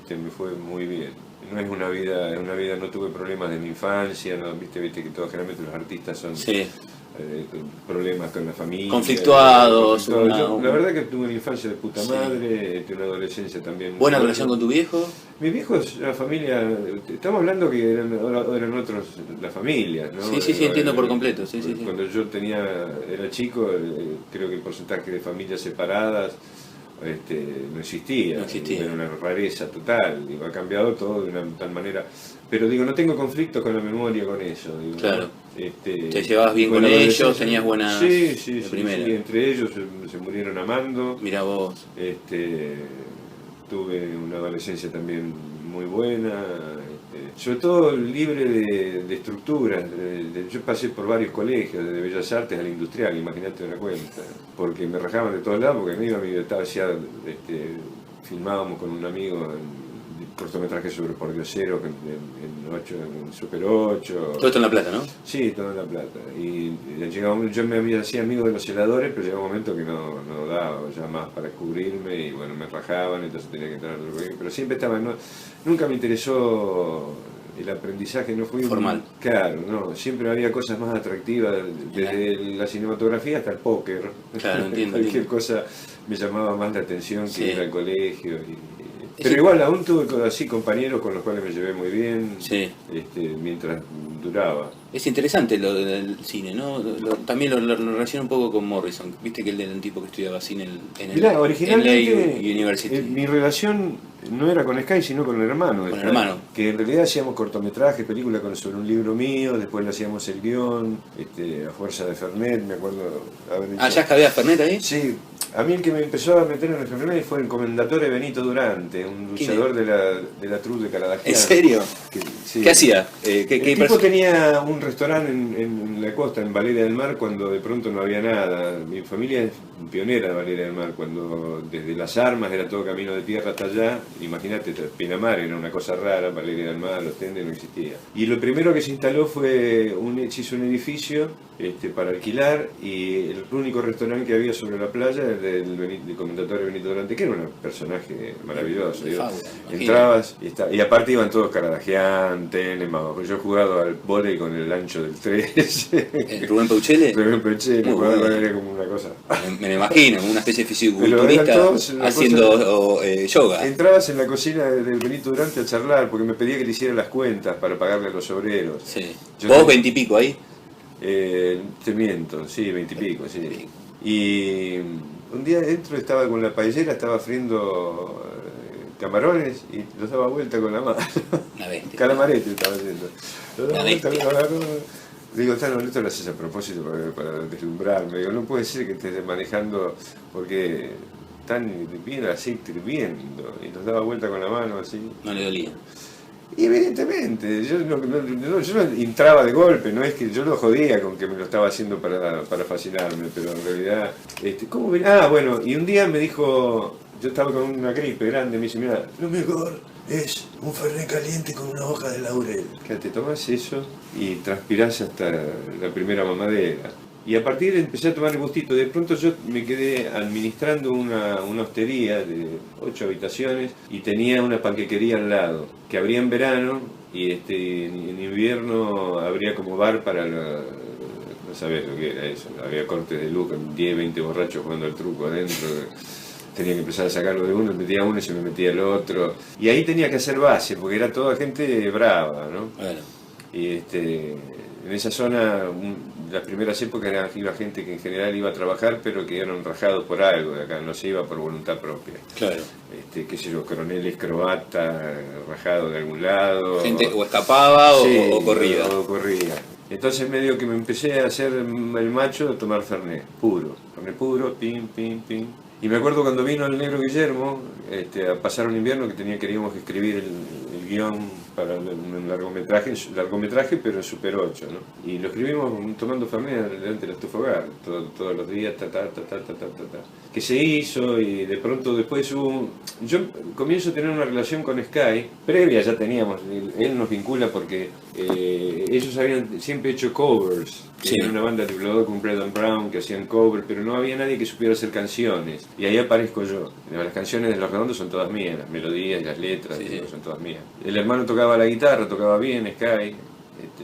me fue muy bien. No es una vida, no tuve problemas de mi infancia, no, viste que todos generalmente los artistas son Sí. problemas con la familia. Conflictuados, Yo, la verdad que tuve una infancia de puta Sí. madre, una adolescencia también. muy ¿Buena buena. relación con tu viejo? Mis viejos, la familia, estamos hablando que eran otros, las familias, ¿no? Sí, entiendo por completo, sí. Cuando yo era chico, creo que el porcentaje de familias separadas no existía. No existía. Era una rareza total, digo, ha cambiado todo de una tal manera. Pero digo, no tengo conflictos con la memoria con eso. Digo, Claro. ¿no? ¿Te llevabas bien con la ellos? adolescencia- ¿Tenías buenas Sí, de primera? sí, entre ellos se murieron amando. Mirá vos. Tuve una adolescencia también muy buena, sobre todo libre de estructuras. Yo pasé por varios colegios, desde Bellas Artes al Industrial, imagínate una cuenta, porque me rajaban de todos lados, porque me iba a mi filmábamos con un amigo en cortometraje sobre Pordiosero en Super 8. Todo esto en La Plata, ¿no? Sí, todo en La Plata. Y llegaba un momento, yo me había hacía amigo de los heladores, pero llegaba un momento que no daba ya más para cubrirme y bueno, me rajaban, entonces tenía que entrar al colegio. Pero siempre estaba, nunca me interesó el aprendizaje, no fui Formal. Claro, no, siempre había cosas más atractivas, desde la cinematografía hasta el póker. Claro, entiendo. Cualquier cosa me llamaba más la atención que Sí. ir al colegio. Pero igual aún tuve así compañeros con los cuales me llevé muy bien, Sí. mientras duraba. Es interesante lo del cine, ¿no? También lo relaciono un poco con Morrison. Viste que él era un tipo que estudiaba cine en Mirá, LA originalmente University. mi relación no era con Sky, sino con el hermano. de Con el Sky, hermano. Que en realidad hacíamos cortometrajes, películas sobre un libro mío, después le hacíamos el guión, a fuerza de Fernet, me acuerdo haber dicho. Ah, ¿ya cabía Fernet ahí? Sí, a mí el que me empezó a meter en el Fernet fue el comendatore Benito Durante, un ¿Quién luchador de la troupe de Caradagian. ¿En serio? Sí. ¿Qué hacía? El tipo tenía un restaurante en la costa, en Valeria del Mar, cuando de pronto no había nada. Mi familia es pionera de Valeria del Mar, cuando desde Las Armas era todo camino de tierra hasta allá. Imagínate, Pinamar era una cosa rara, Valeria del Mar, los tendes no existía. Y lo primero que se instaló fue, se hizo un edificio para alquilar, y el único restaurante que había sobre la playa era del comendatore Benito Durante, que era un personaje maravilloso. De digo. fábula, imagino. Entrabas y aparte iban todos Caradagian, Tenenbaum. Yo he jugado al vóley con el ancho del 3. ¿Rubén Pauchele? Rubén Peche, Muy bueno. era como una cosa. Me lo imagino, como una especie de Pero fisiculturista eran todos una haciendo yoga. Entrabas en la cocina del Benito Durante a charlar, porque me pedía que le hiciera las cuentas para pagarle a los obreros. Sí. Yo ¿Vos tenía- 20 y pico ahí? Te miento, sí, 20 y pico, sí. Y un día dentro estaba con la paellera, estaba friendo camarones y los daba vuelta con la mano. Una bestia. Calamarete estaba haciendo. Los daba Una vuelta bestia. con la mano. Digo, esto lo haces a propósito para deslumbrarme. Digo, no puede ser que estés manejando porque tan bien el aceite hirviendo. Y los daba vuelta con la mano así. No le dolía. Y evidentemente, yo no entraba de golpe, no es que yo lo jodía con que me lo estaba haciendo para fascinarme, pero en realidad, ¿cómo ven? Ah, bueno, y un día me dijo, yo estaba con una gripe grande, me dice, mira, lo mejor es un fernet caliente con una hoja de laurel. Que te tomas eso y transpirás hasta la primera mamadera. Y a partir de empecé a tomar el gustito. De pronto yo me quedé administrando una hostería de 8 habitaciones y tenía una panquequería al lado, que abría en verano y en invierno abría como bar para no sabés lo que era eso. Había cortes de luz con 10, 20 borrachos jugando al truco adentro. Tenía que empezar a sacarlo de uno, metía uno y se me metía el otro. Y ahí tenía que hacer base, porque era toda gente brava, ¿no? Bueno. Y en esa zona las primeras épocas iba gente que en general iba a trabajar, pero que eran rajados por algo de acá, no se iba por voluntad propia. Claro. Qué sé yo, coroneles croata, rajado de algún lado. Gente o escapaba Sí, o corría. O corría. Entonces medio que me empecé a hacer el macho de tomar Fernet, puro. Fernet puro, pim, pim, pim. Y me acuerdo cuando vino el negro Guillermo a pasar un invierno que queríamos escribir el guión para un largometraje pero en Super 8, ¿no? Y lo escribimos tomando Fernet delante de la estufa hogar, todos los días, que se hizo y de pronto después yo comienzo a tener una relación con Sky, previa ya teníamos, él nos vincula porque ellos habían siempre hecho covers. Sí. Era una banda de Blue con Bread Brown que hacían covers, pero no había nadie que supiera hacer canciones. Y ahí aparezco yo. Las canciones de Los Redondos son todas mías, las melodías y las letras Sí. son todas mías. El hermano tocaba la guitarra, tocaba bien, Sky,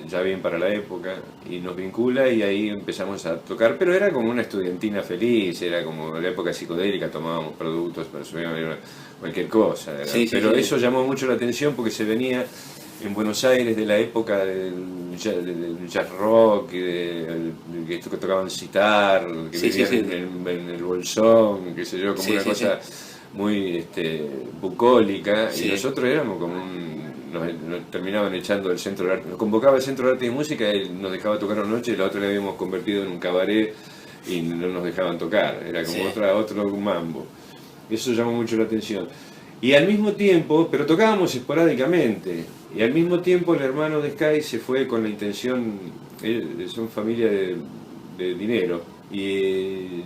ya bien para la época, y nos vincula y ahí empezamos a tocar, pero era como una estudiantina feliz, era como la época psicodélica, tomábamos productos para subir cualquier cosa. Sí, pero sí. eso llamó mucho la atención porque se venía en Buenos Aires de la época del jazz rock, que tocaban sitar, que Sí, vivían sí. en el bolsón, qué sé yo, como Sí, una sí, cosa muy bucólica, Sí. y nosotros éramos como nos terminaban echando del Centro de Arte, nos convocaba el Centro de Arte y Música, él nos dejaba tocar una noche y la otra le habíamos convertido en un cabaret y no nos dejaban tocar, era como Sí. otro mambo. Eso llamó mucho la atención. Y al mismo tiempo, pero tocábamos esporádicamente, y al mismo tiempo el hermano de Sky se fue con la intención, son familia de dinero, y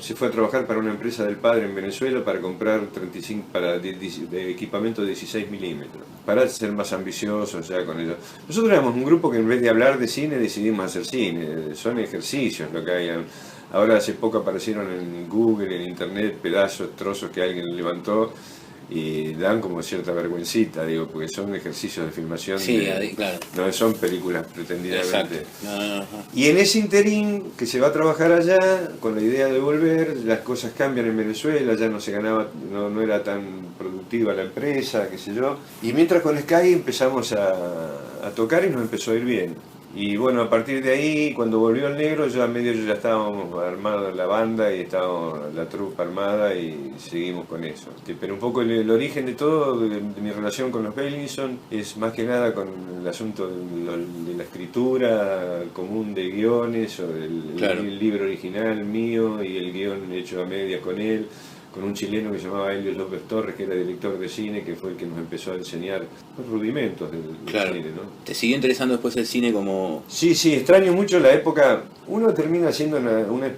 se fue a trabajar para una empresa del padre en Venezuela para comprar 35 de equipamiento de 16 milímetros, para ser más ambiciosos ya con ello. Nosotros éramos un grupo que en vez de hablar de cine decidimos hacer cine, son ejercicios lo que hay. Ahora hace poco aparecieron en Google, en Internet, pedazos, trozos que alguien levantó y dan como cierta vergüencita, digo, porque son ejercicios de filmación, Sí, claro. no son películas pretendidamente. Exacto. No. Y en ese interín que se va a trabajar allá, con la idea de volver, las cosas cambian en Venezuela, ya no se ganaba, no era tan productiva la empresa, qué sé yo. Y mientras con Sky empezamos a tocar y nos empezó a ir bien. Y bueno, a partir de ahí, cuando volvió el negro, ya estábamos armados la banda y estábamos la trupa armada y seguimos con eso. Pero un poco el origen de todo, de mi relación con los Bellinson, es más que nada con el asunto de la escritura común de guiones, o Claro. el libro original mío y el guión hecho a medias con él, con un chileno que se llamaba Elio López Torres, que era director de cine, que fue el que nos empezó a enseñar los rudimentos del Claro. cine, ¿no? ¿Te siguió interesando después el cine como...? Sí, extraño mucho la época. Uno termina siendo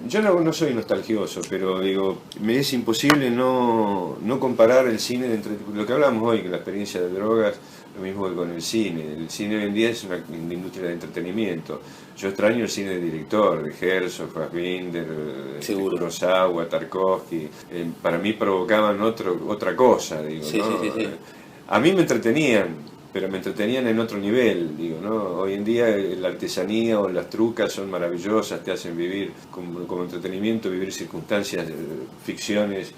yo no soy nostalgioso, pero digo, me es imposible no comparar el cine entre lo que hablamos hoy, que la experiencia de drogas, lo mismo que con el cine. El cine hoy en día es una industria de entretenimiento. Yo extraño el cine de director, de Herzog, Fassbinder, Seguro. Kurosawa, Tarkovsky. Para mí provocaban otra cosa, digo, Sí, ¿no? sí. A mí me entretenían, pero me entretenían en otro nivel, digo, ¿no? Hoy en día la artesanía o las trucas son maravillosas, te hacen vivir como entretenimiento, vivir circunstancias, ficciones,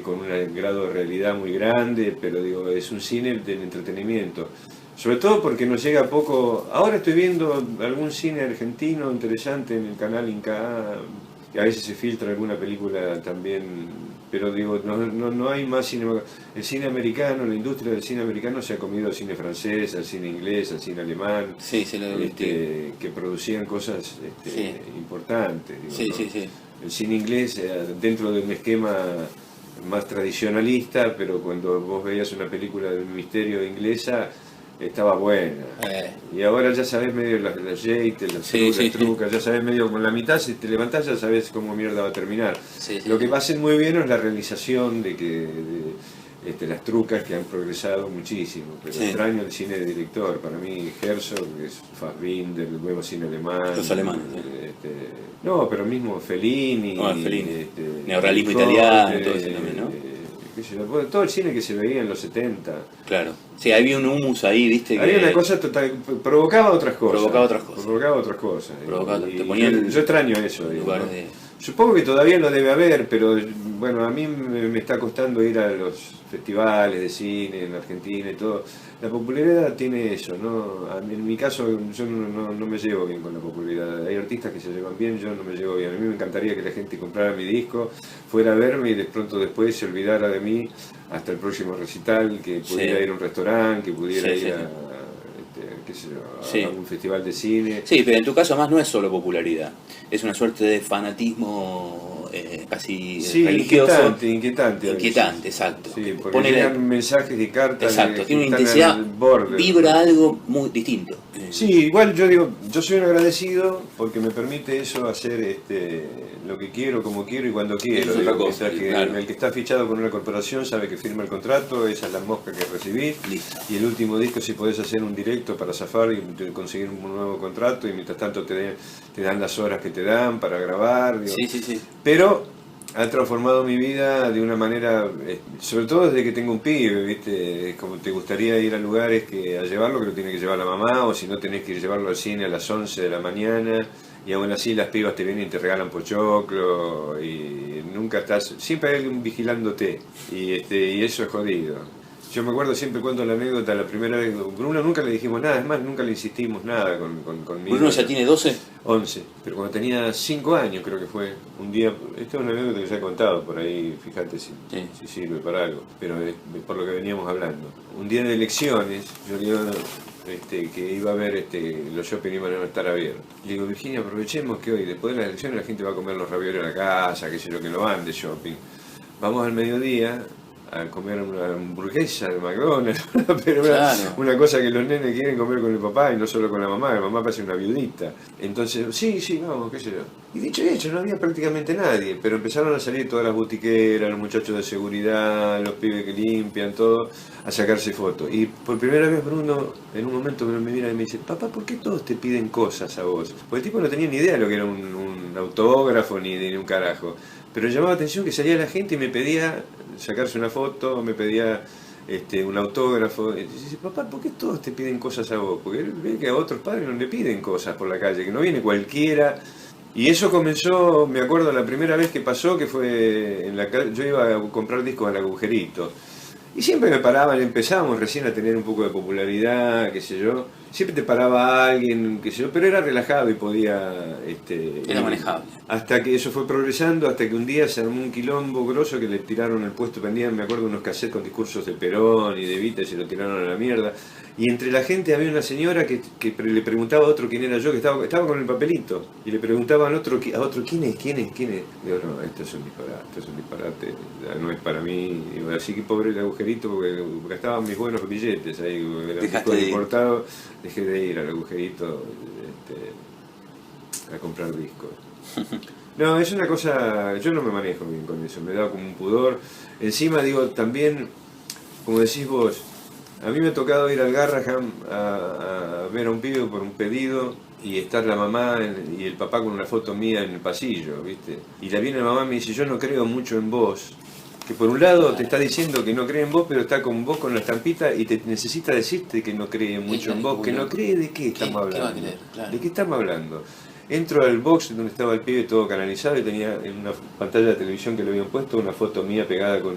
con un grado de realidad muy grande, pero digo, es un cine del entretenimiento. Sobre todo porque nos llega poco. Ahora estoy viendo algún cine argentino interesante en el canal Inca, que a veces se filtra alguna película también, pero digo, no hay más cine. El cine americano, la industria del cine americano se ha comido al cine francés, al cine inglés, al cine alemán, Sí, se lo que producían cosas Sí. importantes. Digo, Sí, ¿no? sí. El cine inglés, dentro de un esquema más tradicionalista, pero cuando vos veías una película de misterio inglesa, estaba buena. Y ahora ya sabes medio las jeites, las trucas, ya sabes medio con la mitad, si te levantás ya sabes cómo mierda va a terminar. Sí. Lo que hacen muy bien es la realización de las trucas que han progresado muchísimo, pero Sí. extraño el cine de director. Para mí Herzog, que es Fassbinder, el nuevo cine alemán. Los alemanes, no, pero mismo Fellini. Fellini. Neorrealismo italiano, todo eso también, ¿no? Todo el cine que se veía en los 70. Claro. Sí, había un humus ahí, ¿viste? Había una cosa total, provocaba otras cosas. Provocaba otras cosas. Provocaba otras cosas. Te ponían yo extraño eso. Digo, lugares ¿no? de... Supongo que todavía lo debe haber, pero bueno, a mí me está costando ir a los festivales de cine en Argentina y todo. La popularidad tiene eso, ¿no? En mi caso yo no me llevo bien con la popularidad. Hay artistas que se llevan bien, yo no me llevo bien. A mí me encantaría que la gente comprara mi disco, fuera a verme y de pronto después se olvidara de mí hasta el próximo recital, que pudiera ir a un restaurante, que pudiera ir a... qué sé yo, a un festival de cine. Sí, pero en tu caso más no es solo popularidad, es una suerte de fanatismo casi religioso. Inquietante, exacto. Sí, porque llegan mensajes y cartas. Exacto, tiene una intensidad, vibra algo muy distinto. Sí, igual yo digo, yo soy un agradecido porque me permite eso hacer lo que quiero, como quiero y cuando quiero. Es otra cosa, claro. El que está fichado con una corporación sabe que firma el contrato, esa es la mosca que recibí. Listo. Y el último disco si podés hacer un directo para zafar y conseguir un nuevo contrato y mientras tanto te dan las horas que te dan para grabar. Digo. Sí. Pero ha transformado mi vida de una manera, sobre todo desde que tengo un pibe, ¿viste? Como te gustaría ir a lugares a llevarlo, que lo tiene que llevar la mamá, o si no tenés que llevarlo al cine a las 11 de la mañana, y aún así las pibas te vienen y te regalan pochoclo, y nunca estás, siempre hay alguien vigilándote, y eso es jodido. Yo me acuerdo siempre cuento la anécdota, la primera vez, Bruno nunca le dijimos nada, es más, nunca le insistimos nada conmigo. ¿Bruno ya tiene 12? 11, pero cuando tenía 5 años creo que fue, un día, esta es una anécdota que ya he contado por ahí, fíjate si sirve para algo, pero es por lo que veníamos hablando. Un día de elecciones, yo le digo que iba a haber, los shopping iban a estar abiertos. Le digo, Virginia, aprovechemos que hoy, después de las elecciones, la gente va a comer los ravioles a la casa, qué sé yo, que no van de shopping. Vamos al mediodía a comer una hamburguesa de McDonald's, pero una cosa que los nenes quieren comer con el papá y no solo con la mamá parece una viudita. Entonces, sí, vamos, qué sé yo. Y dicho y hecho, no había prácticamente nadie, pero empezaron a salir todas las boutiqueras, los muchachos de seguridad, los pibes que limpian, todo, a sacarse fotos. Y por primera vez Bruno, en un momento me mira y me dice, papá, ¿por qué todos te piden cosas a vos? Porque el tipo no tenía ni idea de lo que era un autógrafo ni un carajo. Pero llamaba la atención que salía la gente y me pedía sacarse una foto, me pedía un autógrafo. Y dice, papá, ¿por qué todos te piden cosas a vos? Porque él ve que a otros padres no le piden cosas por la calle, que no viene cualquiera. Y eso comenzó, me acuerdo la primera vez que pasó, que fue en la calle, yo iba a comprar discos al agujerito. Y siempre me paraban, empezábamos recién a tener un poco de popularidad, qué sé yo. Siempre te paraba alguien, qué sé yo, pero era relajado y podía... era manejable. Hasta que eso fue progresando, hasta que un día se armó un quilombo grosso que le tiraron el puesto, vendían, me acuerdo, unos cassettes con discursos de Perón y de Evita y se lo tiraron a la mierda. Y entre la gente había una señora que le preguntaba a otro quién era yo, que estaba con el papelito, y le preguntaban a otro ¿quién es? Digo, no, esto es un disparate, no es para mí. Digo, así que pobre el agujerito, porque gastaban mis buenos billetes ahí, era disco importado, dejé de ir al agujerito a comprar discos. No, es una cosa, yo no me manejo bien con eso, me da como un pudor. Encima digo, también, como decís vos, a mí me ha tocado ir al Garraham a ver a un pibe por un pedido y estar la mamá y el papá con una foto mía en el pasillo, ¿viste? Y la viene la mamá y me dice, yo no creo mucho en vos. Que por un lado te está diciendo que no cree en vos, pero está con vos con la estampita y te necesita decirte que no cree mucho en vos, que no cree de qué estamos hablando. ¿De qué estamos hablando? Entro al box donde estaba el pibe todo canalizado y tenía en una pantalla de televisión que le habían puesto una foto mía pegada con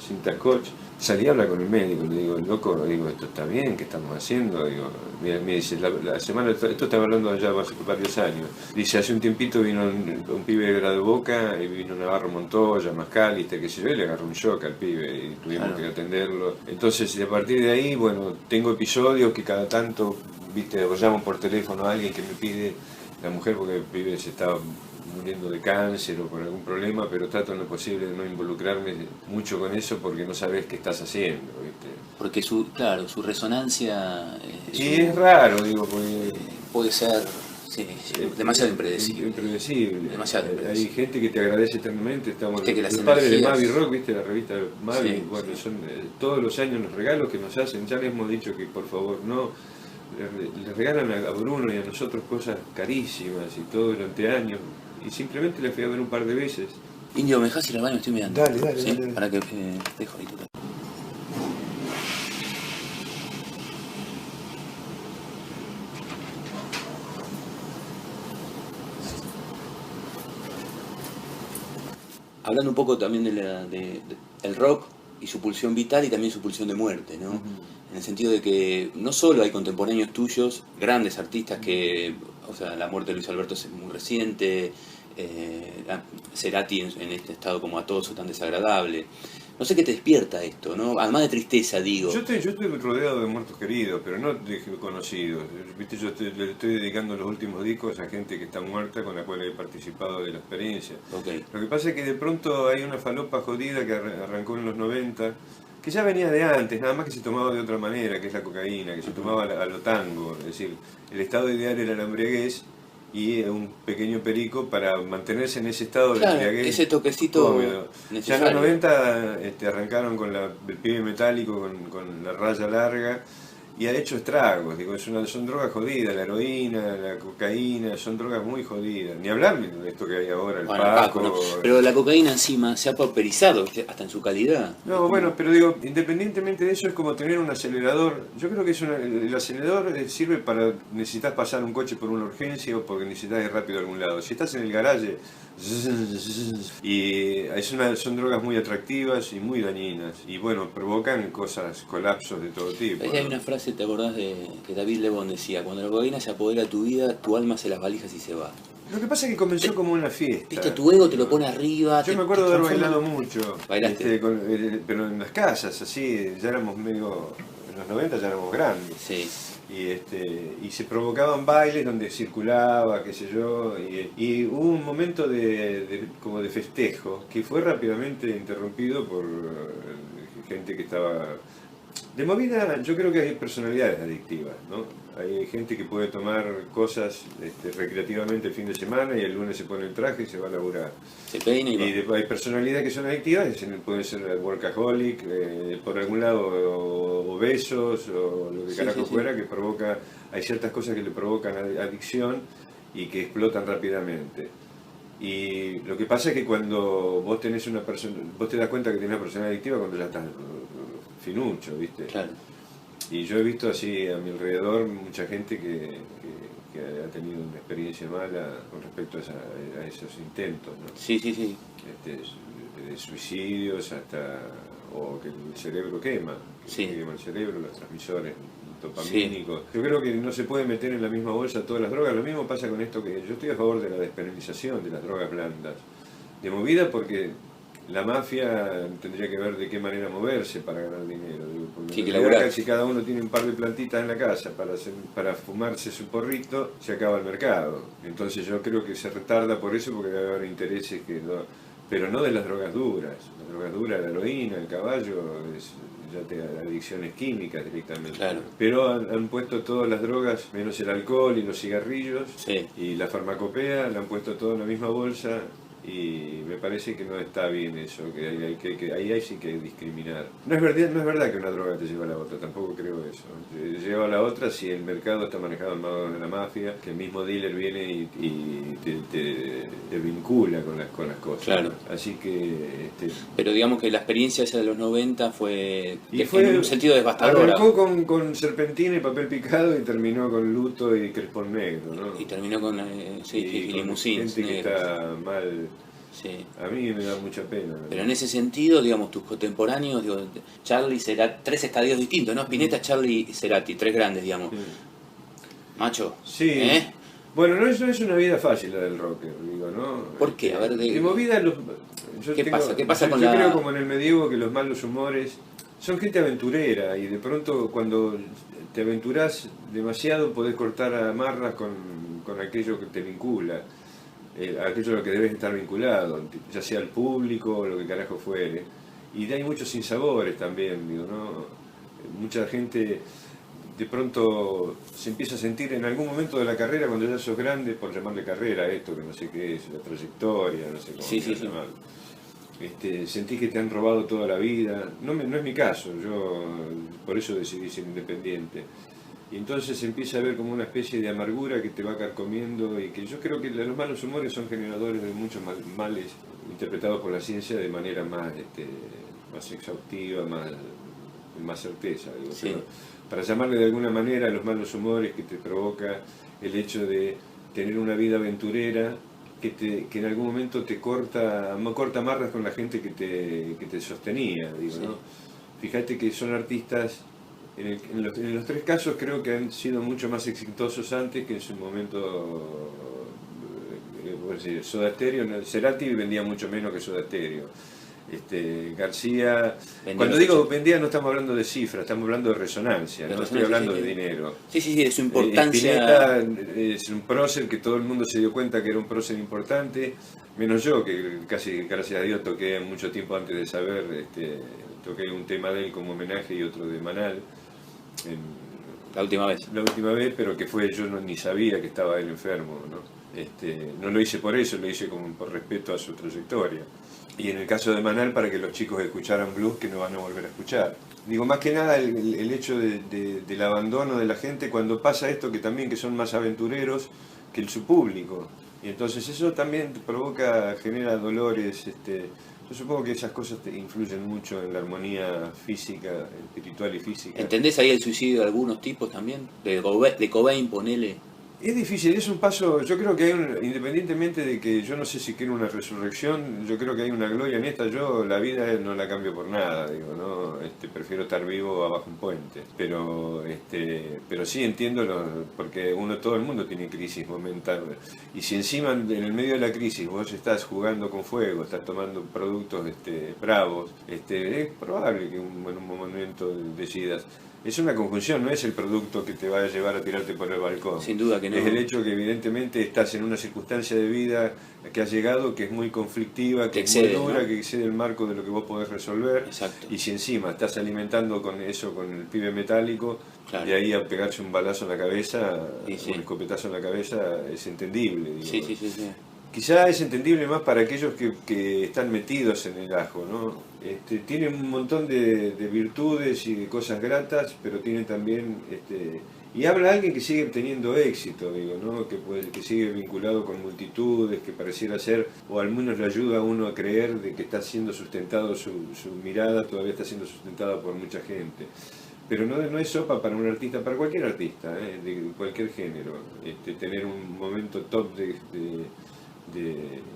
cinta scotch. Salí a hablar con el médico, le digo, loco, digo, esto está bien, ¿qué estamos haciendo? Digo, me dice, la semana, esto estaba hablando ya hace varios años. Dice, hace un tiempito vino un pibe de Grado Boca, y vino Navarro Montoya, Mascalister, qué sé yo, y le agarró un shock al pibe y tuvimos que atenderlo. Entonces, a partir de ahí, bueno, tengo episodios que cada tanto, viste, llamo por teléfono a alguien que me pide, la mujer, porque el pibe se estaba muriendo de cáncer o por algún problema, pero trato en lo posible de no involucrarme mucho con eso porque no sabes qué estás haciendo, ¿viste? Porque su resonancia... es raro, digo, porque... puede ser demasiado impredecible. Demasiado impredecible. Hay gente que te agradece eternamente, estamos los energías... padres de Mavi Rock, ¿viste? La revista Mavi, bueno, son todos los años los regalos que nos hacen, ya les hemos dicho que por favor no... Le regalan a Bruno y a nosotros cosas carísimas y todo durante años. Y simplemente le fui a ver un par de veces. Indio, ¿me dejás ir al baño? Estoy mirando. Dale. ¿Sí? Para que dejo ahí. hablando un poco también el rock y su pulsión vital y también su pulsión de muerte, ¿no? En el sentido de que no solo hay contemporáneos tuyos, grandes artistas que, o sea, la muerte de Luis Alberto es muy reciente, Cerati en este estado como atoso, tan desagradable. No sé qué te despierta esto, ¿no? Además de tristeza, digo. Yo estoy rodeado de muertos queridos, pero no de conocidos. ¿Viste? Le estoy dedicando los últimos discos a gente que está muerta con la cual he participado de la experiencia. Okay. Lo que pasa es que de pronto hay una falopa jodida que arrancó en los 90, que ya venía de antes, nada más que se tomaba de otra manera, que es la cocaína, que se tomaba a lo tango. Es decir, el estado ideal era la embriaguez y un pequeño perico para mantenerse en ese estado de embriaguez. Ese toquecito cómodo. necesario. Ya en los 90 arrancaron con el pibe metálico, con la raya larga, y ha hecho estragos. Digo, son drogas jodidas, la heroína, la cocaína, son drogas muy jodidas. Ni hablar de esto que hay ahora, el Paco. ¿No? Pero la cocaína encima se ha pauperizado, hasta en su calidad. No, bueno, pero digo, independientemente de eso, es como tener un acelerador. Yo creo que el acelerador sirve para necesitas pasar un coche por una urgencia o porque necesitas ir rápido a algún lado. Si estás en el garaje, y son drogas muy atractivas y muy dañinas. Y bueno, provocan colapsos de todo tipo. Hay una frase, ¿te acordás que David Lebón decía? Cuando la cocaína se apodera de tu vida, tu alma se las valijas y se va. Lo que pasa es que comenzó como una fiesta. Viste, tu ego te lo pone arriba. Yo me acuerdo de haber bailado mucho. ¿Bailaste? Pero en las casas, así, ya éramos medio... En los 90 ya éramos grandes. Sí. Y se provocaban bailes donde circulaba, qué sé yo, y hubo un momento como de festejo que fue rápidamente interrumpido por gente que estaba... De movida, yo creo que hay personalidades adictivas, ¿no? Hay gente que puede tomar cosas recreativamente el fin de semana y el lunes se pone el traje y se va a laburar. Se peina y va. Hay personalidades que son adictivas, pueden ser workaholic, por algún lado obesos o lo que carajo fuera, que provoca, hay ciertas cosas que le provocan adicción y que explotan rápidamente. Y lo que pasa es que cuando vos tenés una persona, vos te das cuenta que tenés una persona adictiva cuando ya estás finucho, ¿viste? Claro. Y yo he visto así a mi alrededor mucha gente que ha tenido una experiencia mala con respecto a esos intentos, ¿no? Sí, sí, sí. De suicidios o que el cerebro quema, Sí. quema el cerebro, los transmisores dopamínicos. Sí. Yo creo que no se puede meter en la misma bolsa todas las drogas. Lo mismo pasa con esto, que yo estoy a favor de la despenalización de las drogas blandas. De movida porque la mafia tendría que ver de qué manera moverse para ganar dinero. Sí, que si cada uno tiene un par de plantitas en la casa para fumarse su porrito, se acaba el mercado. Entonces yo creo que se retarda por eso, porque debe haber intereses pero no de las drogas duras. Las drogas duras, la heroína, el caballo, ya te da adicciones químicas directamente. Claro. Pero han puesto todas las drogas, menos el alcohol y los cigarrillos, Sí. y la farmacopea, la han puesto todo en la misma bolsa. Y me parece que no está bien eso, que ahí sí que discriminar. No es verdad que una droga te lleva a la otra, tampoco creo eso. Te lleva a la otra si el mercado está manejado en manos de la mafia, que el mismo dealer viene y te vincula con las cosas. Claro. Así que... Pero digamos que la experiencia esa de los 90 fue fue en un sentido devastadora. Arrancó con serpentina y papel picado y terminó con luto y crespón negro, ¿no? Y terminó con limusines gente que está mal. Sí. A mí me da mucha pena. Pero en ese sentido, digamos, tus contemporáneos, Charlie, Cerati, tres estadios distintos, ¿no? Spinetta, Charlie y Cerati, tres grandes, digamos. Sí. Macho. Sí. Bueno, no es una vida fácil la del rocker, digo, ¿no? ¿Por qué? A ver, de movida ¿Qué pasa con yo creo como en el medievo que los malos humores son gente aventurera y de pronto cuando te aventurás demasiado podés cortar amarras con aquello que te vincula. Aquello a lo que debes estar vinculado, ya sea el público o lo que carajo fuere. Y hay muchos sinsabores también, digo, ¿no? Mucha gente de pronto se empieza a sentir en algún momento de la carrera, cuando ya sos grande, por llamarle carrera esto, que no sé qué es, la trayectoria, no sé cómo llamarlo. Sentís que te han robado toda la vida. No es mi caso, yo por eso decidí ser independiente. Y entonces empieza a haber como una especie de amargura que te va carcomiendo y que yo creo que los malos humores son generadores de muchos males interpretados por la ciencia de manera más exhaustiva, más certeza. Digo. Sí. Pero para llamarle de alguna manera a los malos humores que te provoca el hecho de tener una vida aventurera que en algún momento te corta amarras con la gente que te sostenía, digo, Sí. ¿no? Fíjate que son artistas, en los tres casos creo que han sido mucho más exitosos antes que en su momento. Soda Stereo, Cerati vendía mucho menos que Soda Stereo. García, Vendió cuando los digo 80. vendía no estamos hablando de cifras, estamos hablando de resonancia, De no estoy resonancia, hablando sí, de sí. dinero. Sí, de su importancia. Spinetta es un prócer que todo el mundo se dio cuenta que era un prócer importante, menos yo, que casi gracias a Dios toqué mucho tiempo antes de saber, toqué un tema de él como homenaje y otro de Manal. La última vez. La última vez, pero que fue, yo ni sabía que estaba él enfermo, ¿no? No lo hice por eso, lo hice como por respeto a su trayectoria. Y en el caso de Manal, para que los chicos escucharan blues que no van a volver a escuchar. Digo, más que nada el hecho del abandono de la gente cuando pasa esto, que también que son más aventureros que su público. Y entonces eso también genera dolores. Yo supongo que esas cosas influyen mucho en la armonía física, espiritual y física. ¿Entendés ahí el suicidio de algunos tipos también? De Cobain, ponele. Es difícil, es un paso, yo creo que independientemente de que yo no sé si quiero una resurrección, yo creo que hay una gloria en esta, yo la vida no la cambio por nada, digo, ¿no? Prefiero estar vivo abajo un puente, pero sí entiendo, porque todo el mundo tiene crisis momentáneas, y si encima en el medio de la crisis vos estás jugando con fuego, estás tomando productos bravos, es probable que en un momento decidas. Es una conjunción, no es el producto que te va a llevar a tirarte por el balcón. Sin duda que no. Es el hecho que evidentemente estás en una circunstancia de vida que has llegado, que es muy conflictiva, que es muy dura, ¿no? Que excede el marco de lo que vos podés resolver. Exacto. Y si encima estás alimentando con eso, con el pibe metálico, claro. De ahí a pegarse un balazo en la cabeza, sí. un escopetazo en la cabeza, es entendible. Digo. Sí. Quizá es entendible más para aquellos que están metidos en el ajo, ¿no? Tiene un montón de virtudes y de cosas gratas, pero tiene también... y habla alguien que sigue teniendo éxito, digo, ¿no? Que sigue vinculado con multitudes, que pareciera ser, o al menos le ayuda a uno a creer de que está siendo sustentado, su mirada todavía está siendo sustentada por mucha gente. Pero no es sopa para un artista, para cualquier artista, de cualquier género, tener un momento top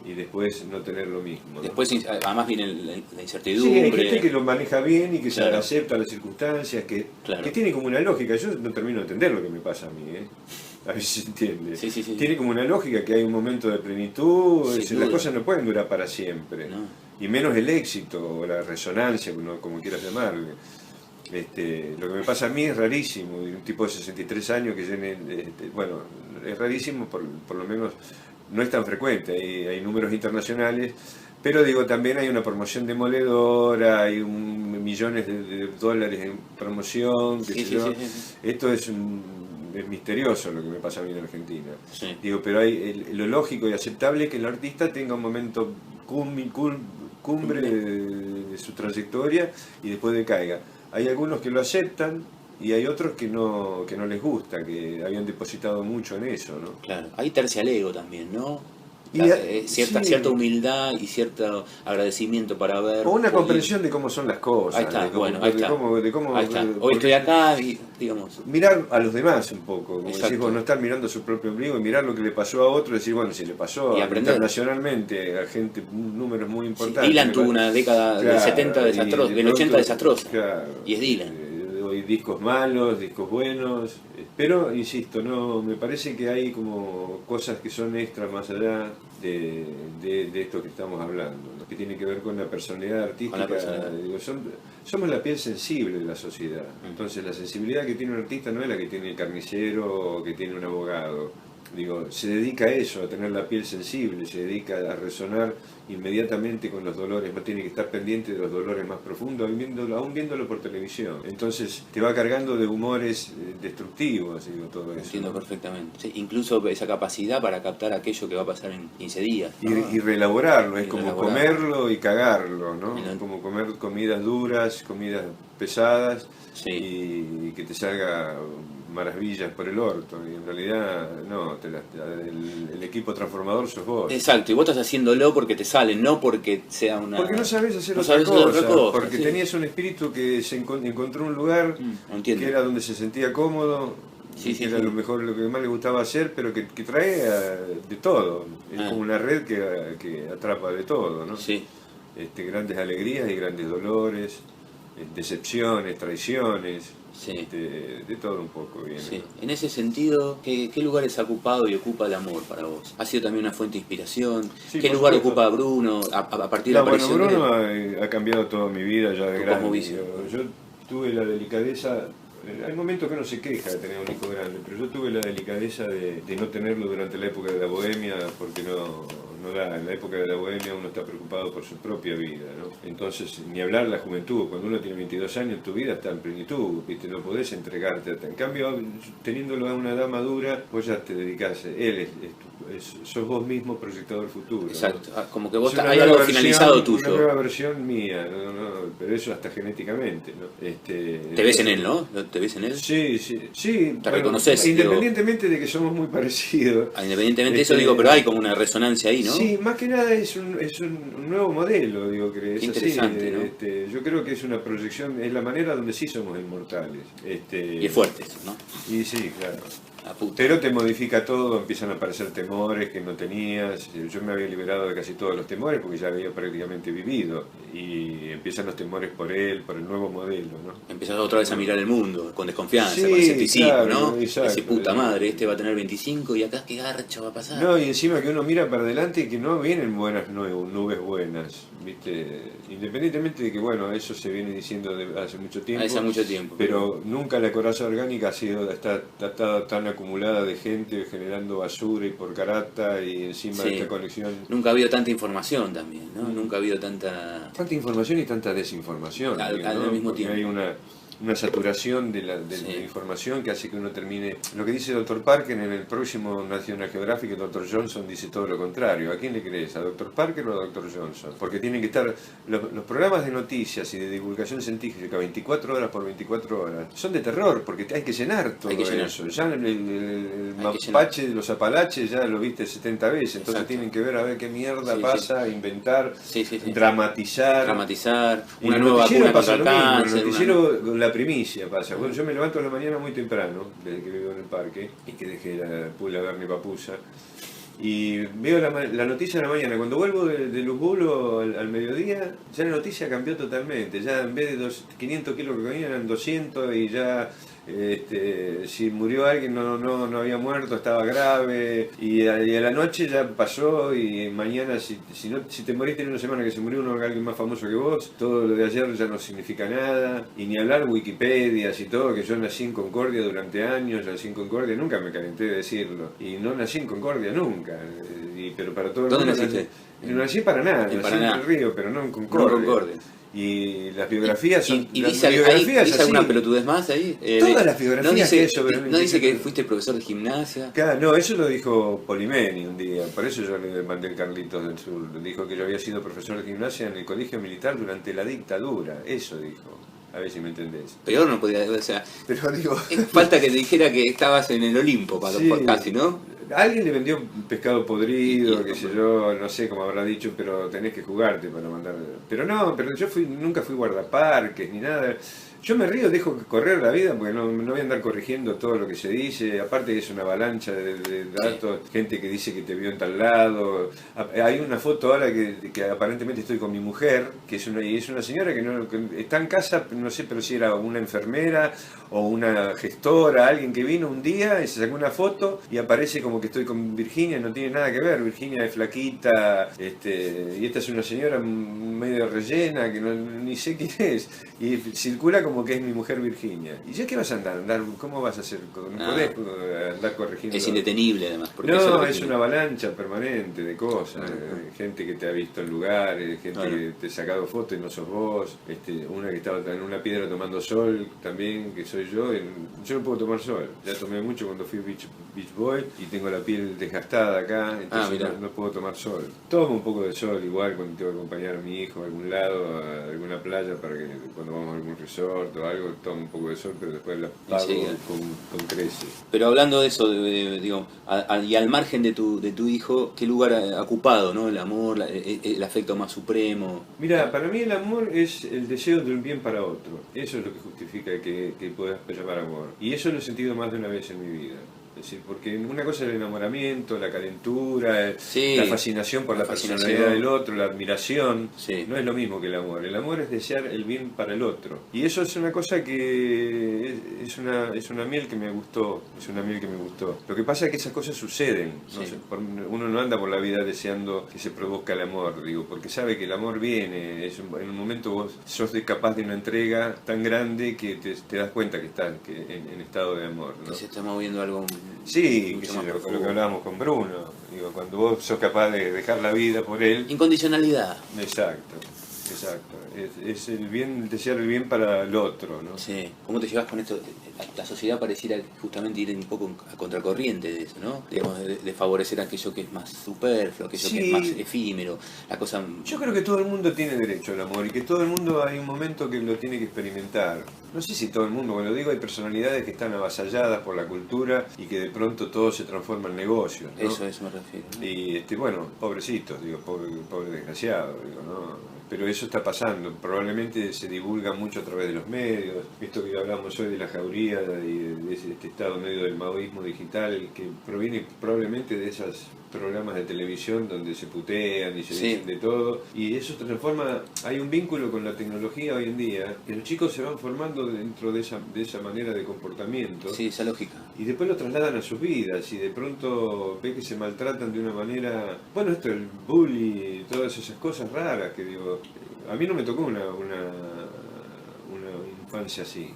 y después no tener lo mismo, ¿no? Después además viene la incertidumbre. Sí, hay gente que lo maneja bien y que claro. se acepta las circunstancias, claro. que tiene como una lógica. Yo no termino de entender lo que me pasa a mí, a ver si se entiende. Sí. Tiene como una lógica que hay un momento de plenitud, Las cosas no pueden durar para siempre, no. Y menos el éxito o la resonancia, como quieras llamarle. Lo que me pasa a mí es rarísimo, un tipo de 63 años que llene, bueno, es rarísimo, por lo menos no es tan frecuente, hay números internacionales, pero digo, también hay una promoción demoledora, hay millones de dólares en promoción, Sí. Esto es misterioso lo que me pasa a mí en Argentina. Sí. Digo, pero lo lógico y aceptable es que el artista tenga un momento cumbre de su trayectoria y después decaiga. Hay algunos que lo aceptan y hay otros que no les gusta, que habían depositado mucho en eso, ¿no? Claro, ahí tercia el ego también, ¿no? Cierta humildad y cierto agradecimiento para ver. O una comprensión de cómo son las cosas. Ahí está, de cómo, ahí está. Ahí está. Hoy estoy acá y, digamos... Mirar a los demás un poco, como Exacto. decís vos, no estar mirando su propio ombligo y mirar lo que le pasó a otro y decir, bueno, si le pasó internacionalmente a gente, números muy importantes. Sí, Dylan tuvo una década del 70 desastrosa, del 80 desastrosa. Claro, y es Dylan. Hay discos malos, discos buenos, pero insisto, no, me parece que hay como cosas que son extra más allá de esto que estamos hablando, ¿no? Que tiene que ver con la personalidad artística. Digo, somos la piel sensible de la sociedad, entonces la sensibilidad que tiene un artista no es la que tiene el carnicero o que tiene un abogado. Digo, se dedica a eso, a tener la piel sensible, se dedica a resonar inmediatamente con los dolores, no tiene que estar pendiente de los dolores más profundos, aún viéndolo por televisión. Entonces te va cargando de humores destructivos, digo, todo eso. Entiendo perfectamente. Sí, incluso esa capacidad para captar aquello que va a pasar en 15 días. ¿no? Y reelaborarlo, es como comerlo y cagarlo, ¿no? Como comer comidas duras, comidas pesadas, sí. Y que te salga maravillas por el orto, y en realidad no, el equipo transformador sos vos. Exacto, y vos estás haciéndolo porque te sale, no porque sea una... Porque no sabés hacer otra cosa, porque tenías un espíritu que se encontró un lugar que era donde se sentía cómodo, Sí, sí, era sí. lo mejor, lo que más le gustaba hacer, pero que trae de todo. Es Ah. como una red que atrapa de todo, ¿no? Sí. Grandes alegrías y grandes dolores, decepciones, traiciones, Sí. de todo un poco viene. Sí. En ese sentido, ¿qué lugares ha ocupado y ocupa el amor para vos? ¿Ha sido también una fuente de inspiración? Sí, ¿Qué por lugar supuesto. ocupa Bruno a partir de la No, bueno, aparición de Bruno él? ha cambiado toda mi vida ya de Tu grande. cosmovisión. Yo tuve la delicadeza, hay momentos que uno se queja de tener un hijo grande, pero yo tuve la delicadeza de no tenerlo durante la época de la bohemia, porque no da, en la época de la bohemia uno está preocupado por su propia vida, ¿no? Entonces, ni hablar la juventud, cuando uno tiene 22 años, tu vida está en plenitud, ¿viste? No podés entregarte. En cambio, teniéndolo a una edad madura, vos ya te dedicás, sos vos mismo proyectado al futuro, ¿no? Exacto. Como que vos Es una hay nueva algo versión, finalizado una tuyo. nueva versión mía, pero eso hasta genéticamente, ¿no? Te ves en él, ¿no? ¿Te ves en él? Sí, sí, sí. ¿Te reconoces, Independientemente de que somos muy parecidos. Independientemente de eso, digo, pero hay como una resonancia ahí, ¿no? Sí, más que nada es un nuevo modelo, digo, que es Interesante, así. ¿no? Yo creo que es una proyección, es la manera donde sí somos inmortales. Y es fuerte eso, ¿no? Y sí, claro. A puta. Pero te modifica todo, empiezan a aparecer temores que no tenías. Yo me había liberado de casi todos los temores porque ya había prácticamente vivido. Y empiezan los temores por él, por el nuevo modelo, ¿no? Empezás otra vez a mirar el mundo con desconfianza, Sí, con escepticismo, claro, ¿no? exacto. Decís, puta madre, este va a tener 25 y acá qué garcho va a pasar. No, y encima que uno mira para adelante y que no vienen buenas nubes buenas, ¿viste? Independientemente de que, bueno, eso se viene diciendo hace mucho tiempo. Hace mucho tiempo. Pero nunca la coraza orgánica está tan acumulada de gente generando basura y porcarata y encima Sí. esta conexión. Nunca ha habido tanta información también, ¿no? Nunca ha habido tanta... Tanta información y tanta desinformación. Al ¿no? mismo Porque tiempo. hay una saturación de la Sí. información que hace que uno termine... Lo que dice el Dr. Parker en el próximo National Geographic, el Dr. Johnson dice todo lo contrario. ¿A quién le crees? ¿A Dr. Parker o a Dr. Johnson? Porque tienen que estar... Los programas de noticias y de divulgación científica 24 horas por 24 horas son de terror, porque hay que llenar todo Hay que llenar. eso. Ya el Hay que mapache de los Apalaches ya lo viste 70 veces, entonces Exacto. tienen que ver a ver qué mierda Sí, pasa, inventar, Sí, sí, sí. dramatizar. Y Y una el nueva noticiero vacuna pasa contra lo el mismo, el cáncer. noticiero con la primicia pasa. Bueno, yo me levanto a la mañana muy temprano, desde que vivo en el parque, y que dejé la Pula Berni Papusa, y veo la noticia de la mañana. Cuando vuelvo de Luzbulo al mediodía, ya la noticia cambió totalmente. Ya en vez de 500 kilos que comían eran 200 y ya... si murió alguien no había muerto, estaba grave y a la noche ya pasó y mañana si te moriste en una semana que se murió alguien más famoso que vos, todo lo de ayer ya no significa nada, y ni hablar Wikipedias y todo, que yo nací en Concordia durante años, nací en Concordia, nunca me calenté de decirlo, y no nací en Concordia nunca, pero para todo el ¿Dónde mundo naciste? no nací para nada, En nací Paraná. en el Río, pero no en Concordia. No en Concordia. Y las biografías son... ¿Y las dice, biografías dice así. alguna pelotudez más ahí? Todas las biografías ¿no dice, que eso, pero ¿no dice que fuiste profesor de gimnasia? Claro, no, eso lo dijo Polimeni un día, por eso yo le mandé el Carlitos del Sur. Dijo que yo había sido profesor de gimnasia en el colegio militar durante la dictadura, eso dijo. A ver si me entendés. Peor no podía, o sea, Pero digo, falta que te dijera que estabas en el Olimpo, Sí. casi, ¿no? alguien le vendió pescado podrido, Y- qué sé yo, no sé cómo habrá dicho, pero tenés que jugarte para mandar. Pero no, pero yo nunca fui guardaparques ni nada. Yo me río, dejo correr la vida porque no voy a andar corrigiendo todo lo que se dice. Aparte que es una avalancha de datos, gente que dice que te vio en tal lado. Hay una foto ahora que aparentemente estoy con mi mujer, que es una señora que está en casa, no sé, pero si era una enfermera o una gestora, alguien que vino un día y se sacó una foto y aparece como que estoy con Virginia, no tiene nada que ver. Virginia es flaquita, y esta es una señora medio rellena que ni sé quién es, y circula como que es mi mujer Virginia. ¿Y ya qué vas a andar? ¿Cómo vas a hacer? No podés andar corrigiendo. Es indetenible además. Porque eso No, lo que es tiene. una avalancha permanente de cosas. Ajá. Gente que te ha visto en lugares, gente Claro. que te ha sacado fotos y no sos vos. Una que estaba en una piedra tomando sol también, que soy yo. Yo no puedo tomar sol. Ya tomé mucho cuando fui Beach Boy y tengo la piel desgastada acá, entonces mirá. no puedo tomar sol. Tomo un poco de sol igual cuando tengo que acompañar a mi hijo a algún lado, a alguna playa, para que cuando vamos a algún resort o algo, tomo un poco de sol, pero después la pago Enseguida. con creces. Pero hablando de eso, digo, y al margen de tu hijo, ¿qué lugar ha ocupado, ¿no? El amor, el afecto más supremo. Mira, para mí el amor es el deseo de un bien para otro. Eso es lo que justifica que puedas llamar amor. Y eso lo he sentido más de una vez en mi vida. Es decir, porque una cosa es el enamoramiento, la calentura, Sí, la fascinación por la fascinación. personalidad del otro, la admiración. Sí. No es lo mismo que el amor. El amor es desear el bien para el otro. Y eso es una cosa que es una miel que me gustó. Es una miel que me gustó. Lo que pasa es que esas cosas suceden. ¿No? Sí. Uno no anda por la vida deseando que se produzca el amor, digo, porque sabe que el amor viene. En un momento vos sos capaz de una entrega tan grande que te das cuenta que estás en estado de amor, ¿no? Que se está moviendo algo. Sí, mucho qué sé más yo, con lo profundo. que hablábamos con Bruno. Digo, cuando vos sos capaz de dejar la vida por él. Incondicionalidad. Exacto. Es el bien, desear el bien para el otro, ¿no? Sí. ¿Cómo te llevas con esto? La sociedad pareciera justamente ir un poco a contracorriente de eso, ¿no? Digamos, de favorecer aquello que es más superfluo, aquello que es Sí. más efímero, la cosa. Yo creo que todo el mundo tiene derecho al amor y que todo el mundo hay un momento que lo tiene que experimentar. No sé si todo el mundo, cuando digo, hay personalidades que están avasalladas por la cultura y que de pronto todo se transforma en negocio, ¿no? Eso me refiero, ¿no? Y bueno, pobrecitos, digo, pobre desgraciado, digo, ¿no? Pero eso está pasando, probablemente se divulga mucho a través de los medios, esto que hablamos hoy de la jauría y de este estado medio del maoísmo digital, que proviene probablemente de esos programas de televisión donde se putean y se Sí. dicen de todo, y eso transforma, hay un vínculo con la tecnología hoy en día, que los chicos se van formando dentro de esa manera de comportamiento. Sí, esa lógica. Y después lo trasladan a sus vidas y de pronto ve que se maltratan de una manera, bueno, esto el bullying, todas esas cosas raras que digo, a mí no me tocó una infancia así,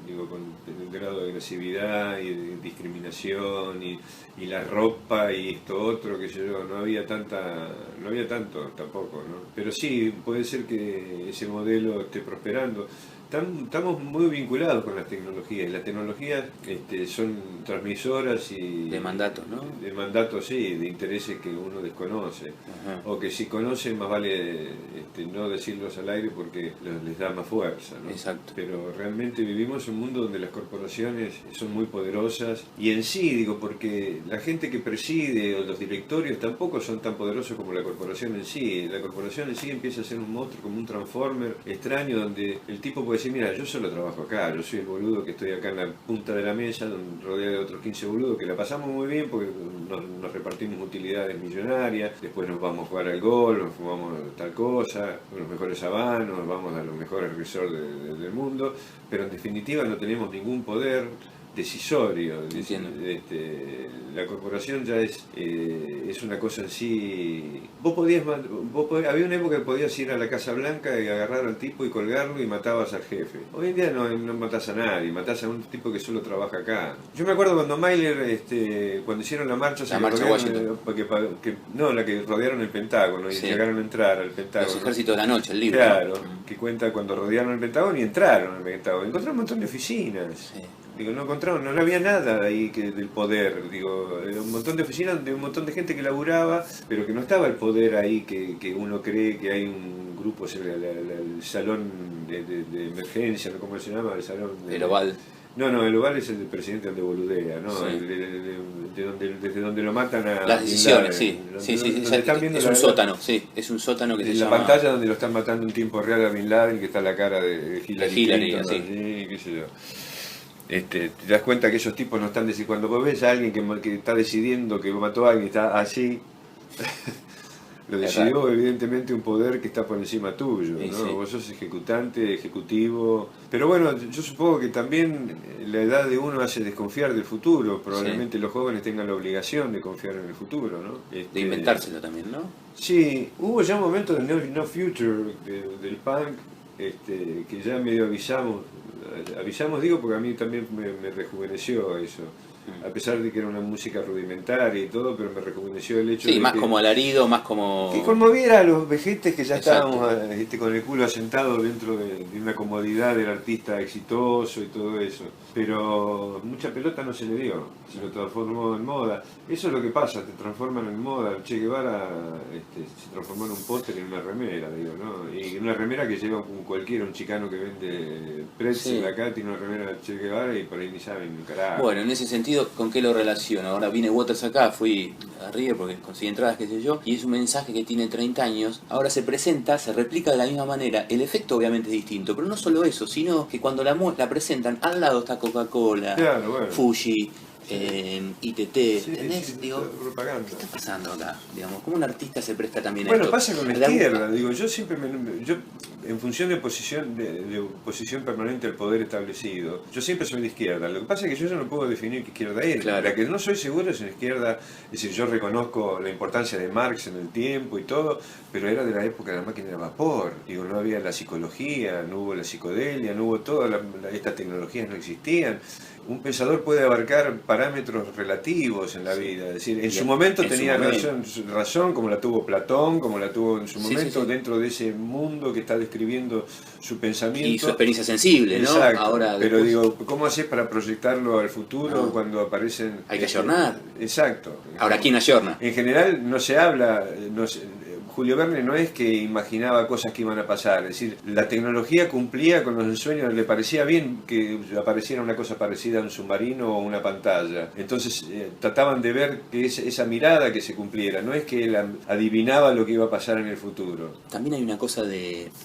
digo, con el grado de agresividad y de discriminación y la ropa y esto otro, que yo no había tanto tampoco, ¿no? Pero sí, puede ser que ese modelo esté prosperando. Estamos muy vinculados con las tecnologías, y las tecnologías son transmisoras y De mandatos, ¿no? De mandatos, sí, de intereses que uno desconoce, Ajá. o que si conoce más vale no decirlos al aire porque les da más fuerza, ¿no? Exacto. Pero realmente vivimos en un mundo donde las corporaciones son muy poderosas, y en sí, digo, porque la gente que preside o los directorios tampoco son tan poderosos como la corporación en sí. La corporación en sí empieza a ser un monstruo, como un transformer extraño, donde el tipo puede decir, mira, yo solo trabajo acá, yo soy el boludo que estoy acá en la punta de la mesa, rodeado de otros 15 boludos, que la pasamos muy bien porque nos repartimos utilidades millonarias, después nos vamos a jugar al golf, nos fumamos tal cosa, los mejores habanos, vamos a los mejores resorts del mundo, pero en definitiva no tenemos ningún poder decisorio. Entiendo. La corporación ya es una cosa en sí. Había una época que podías ir a la Casa Blanca y agarrar al tipo y colgarlo y matabas al jefe. Hoy en día no matás a nadie, matás a un tipo que solo trabaja acá. Yo me acuerdo cuando Myler, cuando hicieron la marcha, La marcha a Washington. la que rodearon el Pentágono y Sí. llegaron a entrar al Pentágono. Los ejércitos de la noche, el libro. Claro, ¿no? que cuenta cuando rodearon el Pentágono y entraron al Pentágono. Encontraron un montón de oficinas. Sí. Digo, no había nada ahí del poder, digo, era un montón de oficinas de un montón de gente que laburaba, pero que no estaba el poder ahí que uno cree que hay un grupo, el salón de emergencia, ¿no? ¿Cómo se llama? El salón El oval. No, el oval es el del presidente donde boludea, ¿no? Sí. Desde donde lo matan a... Las decisiones, sí. Bin Laden, Sí, sí, donde están viendo es un sótano, sí. Es un sótano que se en la llama... pantalla donde lo están matando en tiempo real a Bin Laden, que está la cara de Hillary Clinton, sí. así, qué sé yo. Te das cuenta que esos tipos no están decidiendo. Cuando vos ves a alguien que está decidiendo que mató a alguien y está así, lo decidió evidentemente un poder que está por encima tuyo, Sí, ¿no? sí. Vos sos ejecutivo. Pero bueno, yo supongo que también la edad de uno hace desconfiar del futuro. Probablemente los jóvenes tengan la obligación de confiar en el futuro, ¿no? De inventárselo también, ¿no? Sí, hubo ya un momento del No Future, del punk, que ya medio avisamos digo porque a mí también me rejuveneció eso, a pesar de que era una música rudimentaria y todo, pero me rejuveneció el hecho Sí, de más que, como alarido, más como... que conmoviera a los vejetes que ya Exacto. estábamos con el culo asentado dentro de una comodidad del artista exitoso y todo eso. Pero mucha pelota no se le dio, se lo transformó en moda. Eso es lo que pasa, te transforman en moda. Che Guevara se transformó en un póster, en una remera, digo, ¿no? Y una remera que lleva como cualquiera, un chicano que vende pretzel Sí. acá, tiene una remera de Che Guevara y por ahí ni saben ni carajo. Bueno, en ese sentido, ¿con qué lo relaciono? Ahora vine Waters acá, fui a River porque conseguí entradas, qué sé yo, y es un mensaje que tiene 30 años, ahora se presenta, se replica de la misma manera, el efecto obviamente es distinto, pero no solo eso, sino que cuando la presentan, al lado está Coca-Cola, Claro, bueno. Fuji, ITT, Sí, ¿entendés? sí, Digo, propaganda. ¿qué está pasando acá? Digamos, ¿cómo un artista se presta también a Bueno, esto? pasa con la De alguna- izquierda, digo, yo siempre yo en función de oposición permanente al poder establecido, yo siempre soy de izquierda. Lo que pasa es que yo ya no puedo definir qué izquierda es. Claro. La que no soy seguro es en la izquierda, es decir, yo reconozco la importancia de Marx en el tiempo y todo, pero era de la época de la máquina de vapor. Digo, no había la psicología, no hubo la psicodelia, no hubo todas estas tecnologías no existían. Un pensador puede abarcar parámetros relativos en la vida, es decir, en su momento tenía razón, como la tuvo Platón, como la tuvo en su momento, dentro de ese mundo que está describiendo su pensamiento. Y su experiencia sensible, ¿no? Exacto, Ahora, pero después- digo, ¿cómo haces para proyectarlo al futuro No. cuando aparecen... Hay que ayornar. Exacto. Ahora, ¿quién ayorna? En general no se habla, Julio Verne no es que imaginaba cosas que iban a pasar, es decir, la tecnología cumplía con los ensueños, le parecía bien que apareciera una cosa parecida a un submarino o una pantalla. Entonces trataban de ver que esa mirada que se cumpliera, no es que él adivinaba lo que iba a pasar en el futuro. También hay una cosa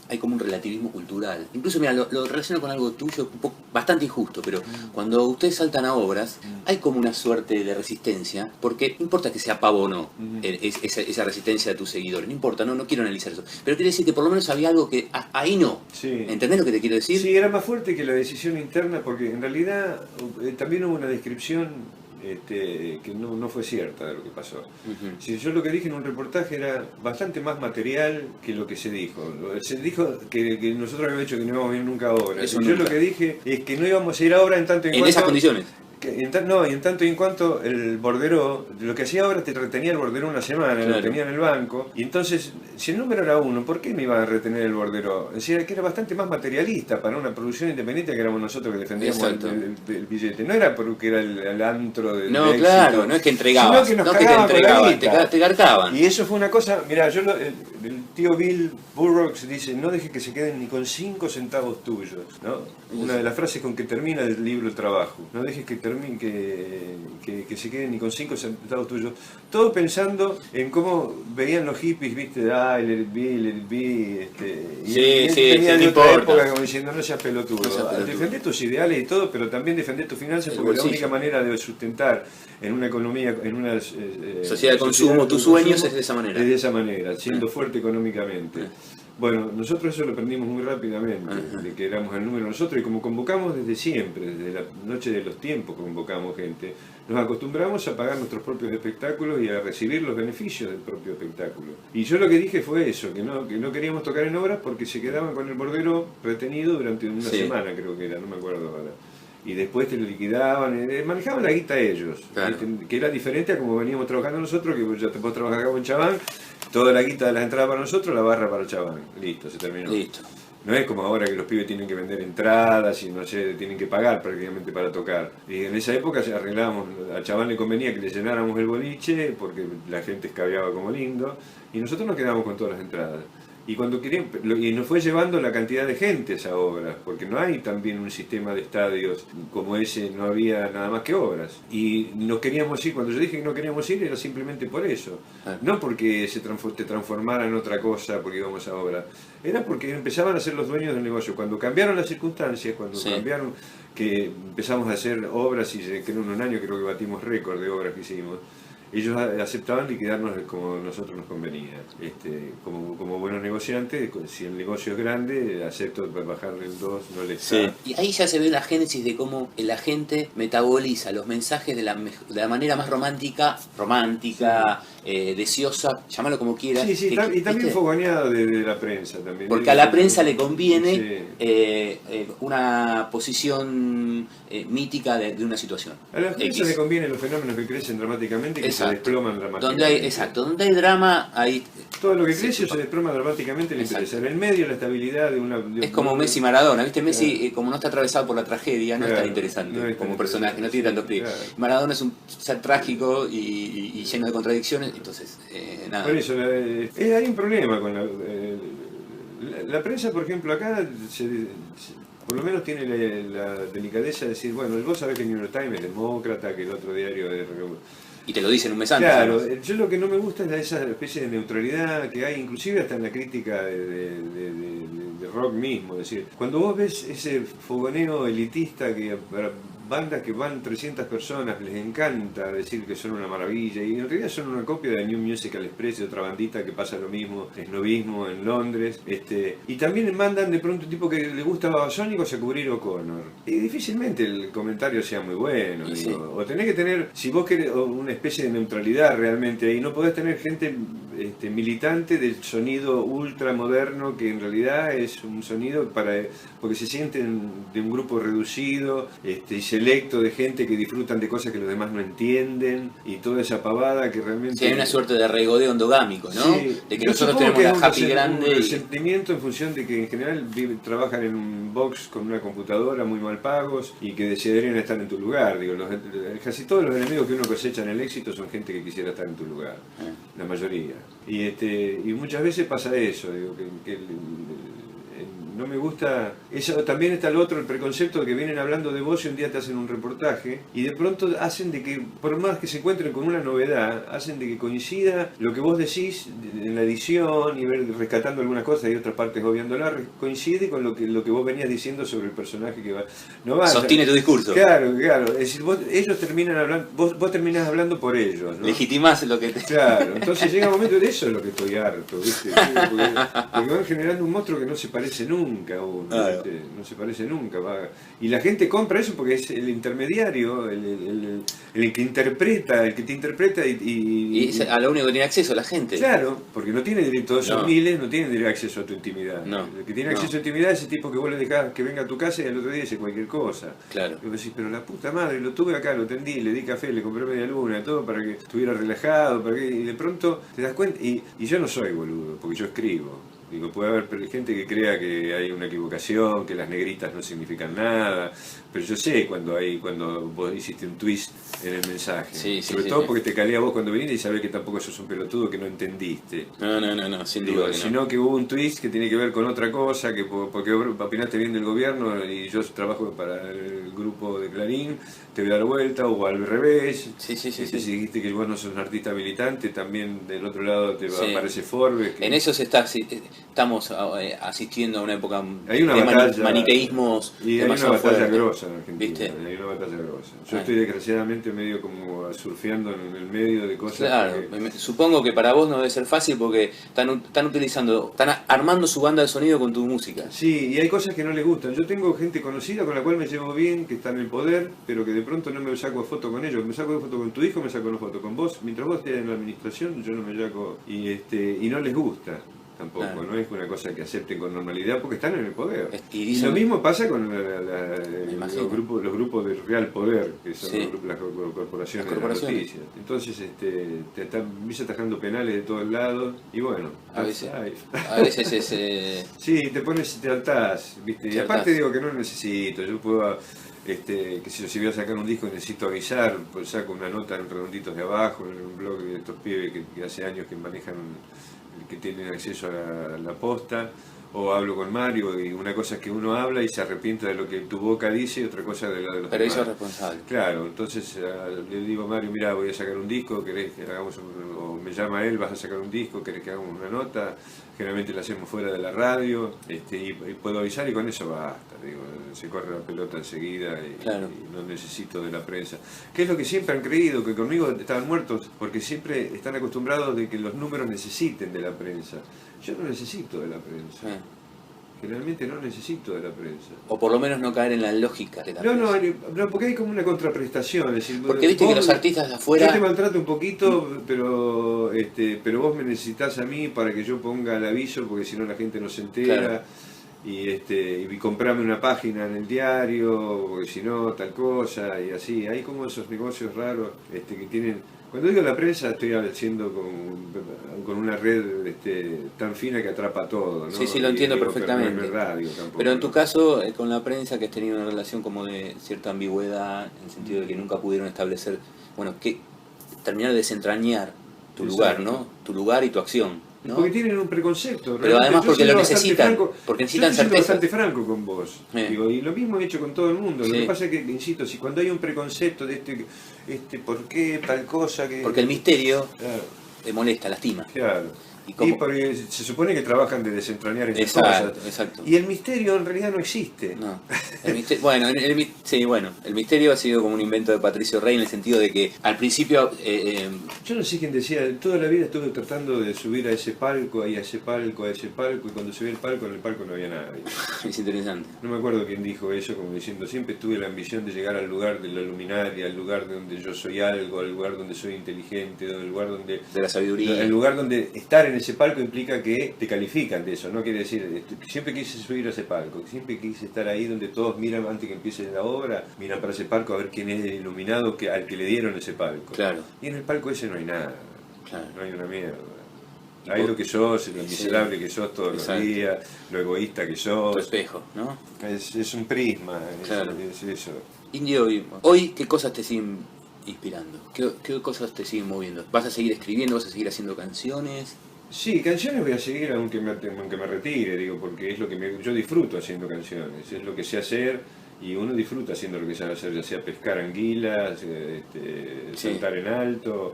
hay como un relativismo cultural. Incluso, mira, lo relaciono con algo tuyo, bastante injusto, pero cuando ustedes saltan a obras, hay como una suerte de resistencia, porque no importa que sea pavo o no, esa resistencia de tus seguidores, no importa, no quiero analizar eso, pero quiere decir que por lo menos había algo que ahí no. Sí. ¿Entendés lo que te quiero decir? Sí, era más fuerte que la decisión interna, porque en realidad también hubo una descripción que no fue cierta de lo que pasó. Si yo lo que dije en un reportaje era bastante más material que lo que se dijo. Se dijo que nosotros habíamos dicho que no íbamos a ir nunca a obra. Eso Yo nunca. lo que dije es que no íbamos a ir a obra en tanto y en En cuanto... esas condiciones. Y en tanto y en cuanto el bordero, lo que hacía ahora te retenía el bordero una semana, Claro. lo tenía en el banco, y entonces, si el número era 1, ¿por qué me iba a retener el bordero? Decía que era bastante más materialista para una producción independiente que éramos nosotros que defendíamos Exacto. el billete. No era porque era el antro del No, éxito, claro, no es que entregabas, sino que nos no que te cagaban con la entregaban, guita. te garcaban. Y eso fue una cosa, mira, el tío Bill Burroughs dice, no dejes que se queden ni con 5 centavos tuyos, ¿no? Una de las frases con que termina el libro El Trabajo. No dejes que se queden ni con 5 centavos tuyos. Todo pensando en cómo veían los hippies, viste, let it be, let it be. Y Sí, él sí, venía sí, de no otra importa. época como diciendo, no seas pelotudo. No seas pelotudo. Defender tus ideales y todo, pero también defender tus finanzas, El porque la bolsillo. única manera de sustentar en una economía, en una Sociedad de consumo, tus sueños es de esa manera. Es de esa manera, siendo fuerte económicamente. Bueno, nosotros eso lo aprendimos muy rápidamente, de que éramos el número nosotros, y como convocamos desde siempre, desde la noche de los tiempos convocamos gente, nos acostumbramos a pagar nuestros propios espectáculos y a recibir los beneficios del propio espectáculo. Y yo lo que dije fue eso, que no queríamos tocar en obras porque se quedaban con el bordero retenido durante una semana, creo que era, no me acuerdo ahora. Y después te lo liquidaban, manejaban la guita ellos, Claro. que era diferente a como veníamos trabajando nosotros, que ya te puedes trabajar acá con Chabán, toda la guita de las entradas para nosotros, la barra para Chabán, listo, se terminó. Listo. No es como ahora que los pibes tienen que vender entradas y no sé, tienen que pagar prácticamente para tocar. Y en esa época ya arreglábamos, a Chabán le convenía que le llenáramos el boliche porque la gente escabeaba como lindo, y nosotros nos quedábamos con todas las entradas. Y cuando querían, y nos fue llevando la cantidad de gente esa obra, porque no hay también un sistema de estadios como ese, no había nada más que obras. Y nos queríamos ir, cuando yo dije que no queríamos ir era simplemente por eso. No porque te transformara en otra cosa porque íbamos a obra. Era porque empezaban a ser los dueños del negocio. Cuando cambiaron las circunstancias, cuando cambiaron, que empezamos a hacer obras y creo en un año creo que batimos récord de obras que hicimos. ellos aceptaban liquidarnos como nosotros nos convenía. Como buenos negociantes, si el negocio es grande, acepto bajarle el 2, no le está. Y ahí ya se ve la génesis de cómo el agente metaboliza los mensajes de la manera más romántica, deseosa, llámalo como quieras. Sí, y también ¿viste? fogoneado de la prensa también. Porque a la prensa le conviene una posición mítica de una situación. A la prensa le conviene los fenómenos que crecen dramáticamente y que se desploman dramáticamente. Donde hay drama, hay... Todo lo que crece o se desploma dramáticamente le interesa. En el medio, la estabilidad de una... Es como Messi y Maradona, ¿viste? Messi, como no está atravesado por la tragedia, no es tan interesante no es como tan personaje, no tiene tanto clic. Maradona es un ser trágico y lleno de contradicciones, entonces, nada. Por eso, hay un problema con la prensa, por ejemplo, acá por lo menos tiene la delicadeza de decir, bueno, vos sabés que el New York Times es demócrata, que el otro diario es... Y te lo dicen un mes antes. Claro, yo lo que no me gusta es esa especie de neutralidad que hay, inclusive hasta en la crítica de rock mismo. Es decir, cuando vos ves ese fogoneo elitista que para bandas que van 300 personas les encanta decir que son una maravilla, y en realidad son una copia de New Musical Express, de otra bandita que pasa lo mismo, esnovismo en Londres, y también mandan de pronto un tipo que le gusta Babasónicos a cubrir O'Connor. Y difícilmente el comentario sea muy bueno, sí. O tenés que tener, si vos querés una especie de neutralidad realmente ahí, no podés tener gente militante del sonido ultra moderno, que en realidad es un sonido porque se sienten de un grupo reducido y selecto de gente que disfrutan de cosas que los demás no entienden, y toda esa pavada que realmente... Sí, hay una suerte de regodeo endogámico, ¿no? Sí, de que yo nosotros supongo tenemos que la happy un grande. resentimiento en función de que en general trabajan en un box con una computadora muy mal pagos y que desearían estar en tu lugar. Digo, casi todos los enemigos que uno cosecha en el éxito son gente que quisiera estar en tu lugar, la mayoría. Y muchas veces pasa eso, digo, que no me gusta. Eso, también está el preconcepto de que vienen hablando de vos y un día te hacen un reportaje y de pronto hacen de que, por más que se encuentren con una novedad, hacen de que coincida lo que vos decís en la edición y rescatando algunas cosas y otras partes obviándolas, coincide con lo que vos venías diciendo sobre el personaje que va. No sostiene tu discurso. Claro. Es decir, ellos terminan hablando, vos terminás hablando por ellos, ¿no? Legitimás lo que te... Claro, entonces llega un momento de eso es lo que estoy harto, ¿viste? Porque van generando un monstruo que no se parece nunca a uno, ¿viste? No se parece nunca. Y la gente compra eso porque es el intermediario, el que interpreta, el que te interpreta y es a lo único que tiene acceso la gente. Claro, porque no tiene derecho, todos esos miles no tienen derecho acceso a tu intimidad. El que tiene acceso a tu intimidad es ese tipo que vos le dejás que venga a tu casa y al otro día dice cualquier cosa. Claro. Y vos decís, pero la puta madre, lo tuve acá, lo tendí, le di café, le compré media luna, todo para que estuviera relajado, y de pronto te das cuenta, y yo no soy boludo, porque yo escribo. Digo, puede haber gente que crea que hay una equivocación, que las negritas no significan nada, pero yo sé cuando vos hiciste un twist en el mensaje. Sobre todo porque te calé a vos cuando viniste y sabés que tampoco sos un pelotudo que no entendiste. No, sin duda. Sino que hubo un twist que tiene que ver con otra cosa, porque opinaste bien del gobierno y yo trabajo para el grupo de Clarín, te voy a dar vuelta, o al revés. Sí. Si dijiste que vos no sos un artista militante, también del otro lado te aparece Forbes. En eso estamos asistiendo a una época de maniqueísmos y hay una batalla grosa en Argentina. ¿Viste? Hay una batalla grosa. Yo estoy desgraciadamente medio como surfeando en el medio de cosas. Claro, supongo que para vos no debe ser fácil porque están armando su banda de sonido con tu música. Sí, y hay cosas que no les gustan. Yo tengo gente conocida con la cual me llevo bien, que está en el poder, pero que de pronto no me saco foto con ellos. Me saco foto con tu hijo, me saco una foto con vos. Mientras vos estés en la administración, yo no me saco. Y no les gusta. Tampoco, no es una cosa que acepten con normalidad porque están en el poder. Y lo mismo pasa con los grupos del real poder, que son las corporaciones de las noticias. Entonces te están atajando penales de todos lados y bueno, a veces es... Sí, te altás, ¿viste? Y aparte digo que no necesito, yo puedo... que si voy a sacar un disco necesito avisar, pues saco una nota en Redonditos de Abajo, en un blog de estos pibes que hace años que manejan, que tienen acceso a la posta, o hablo con Mario, y una cosa es que uno habla y se arrepiente de lo que tu boca dice, y otra cosa de la de los Pero demás. eso es responsable. Claro, entonces le digo a Mario, mira, voy a sacar un disco, ¿querés que hagamos o me llama él, vas a sacar un disco, querés que hagamos una nota, generalmente la hacemos fuera de la radio, y puedo avisar y con eso basta, digo, se corre la pelota enseguida y, Claro. y no necesito de la prensa. Que es lo que siempre han creído, que conmigo estaban muertos, porque siempre están acostumbrados de que los números necesiten de la prensa. Yo no necesito de la prensa. Eh. Generalmente no necesito de la prensa. O por lo menos no caer en la lógica de la No, prensa. no, porque hay como una contraprestación. Es decir, Porque viste que vos- los artistas de afuera... Yo te maltrato un poquito, pero vos me necesitas a mí para que yo ponga el aviso, porque si no la gente no se entera. Claro. Y comprame una página en el diario, porque si no, tal cosa, y así. Hay como esos negocios raros que tienen... Cuando digo la prensa estoy haciendo con una red tan fina que atrapa todo, ¿no? Sí, sí, lo Y entiendo digo, perfectamente. Pero, no es radio tampoco, Pero en tu ¿no? caso, con la prensa, que has tenido una relación como de cierta ambigüedad, en el sentido de que nunca pudieron establecer, bueno, que terminar de desentrañar tu lugar, Exacto. ¿no? Tu lugar y tu acción, ¿no? Porque tienen un preconcepto. Pero además Yo porque soy lo bastante necesitan, franco. porque Yo necesitan estoy siendo certeza. bastante franco con vos. Digo, y lo mismo he hecho con todo el mundo. Lo Sí. que pasa es que, insisto, si cuando hay un preconcepto de por qué tal cosa que... Porque el misterio Claro, te molesta, lastima. claro. ¿Y Y cómo? porque se supone que trabajan de desentrañar esas Exacto, cosas. exacto. Y el misterio en realidad no existe. No. Bueno, sí, bueno, el misterio ha sido como un invento de Patricio Rey en el sentido de que al principio Yo no sé quién decía, toda la vida estuve tratando de subir a ese palco, ahí a ese palco, a ese palco, y cuando subí al palco, en el palco no había nadie. es interesante. No me acuerdo quién dijo eso, como diciendo, siempre tuve la ambición de llegar al lugar de la luminaria, al lugar donde yo soy algo, al lugar donde soy inteligente, al lugar donde... De la sabiduría. El lugar donde estar en ese palco implica que te califican de eso, no quiere decir, siempre quise subir a ese palco, siempre quise estar ahí donde todos miran antes que empiece la obra, miran para ese palco a ver quién es el iluminado al que le dieron ese palco. Claro, Y en el palco ese no hay nada, claro. no hay una mierda. Hay lo que sos, lo miserable que sos todos Exacto. los días, lo egoísta que Tu sos. espejo, ¿no? Es un prisma, Claro. es eso. Indio, hoy, ¿qué cosas te siguen inspirando? ¿Qué cosas te siguen moviendo? ¿Vas a seguir escribiendo? ¿Vas a seguir haciendo canciones? Sí, canciones voy a seguir aunque me retire, digo, porque es lo que yo disfruto haciendo canciones, es lo que sé hacer y uno disfruta haciendo lo que sabe hacer, ya sea pescar anguilas, Sí. saltar en alto,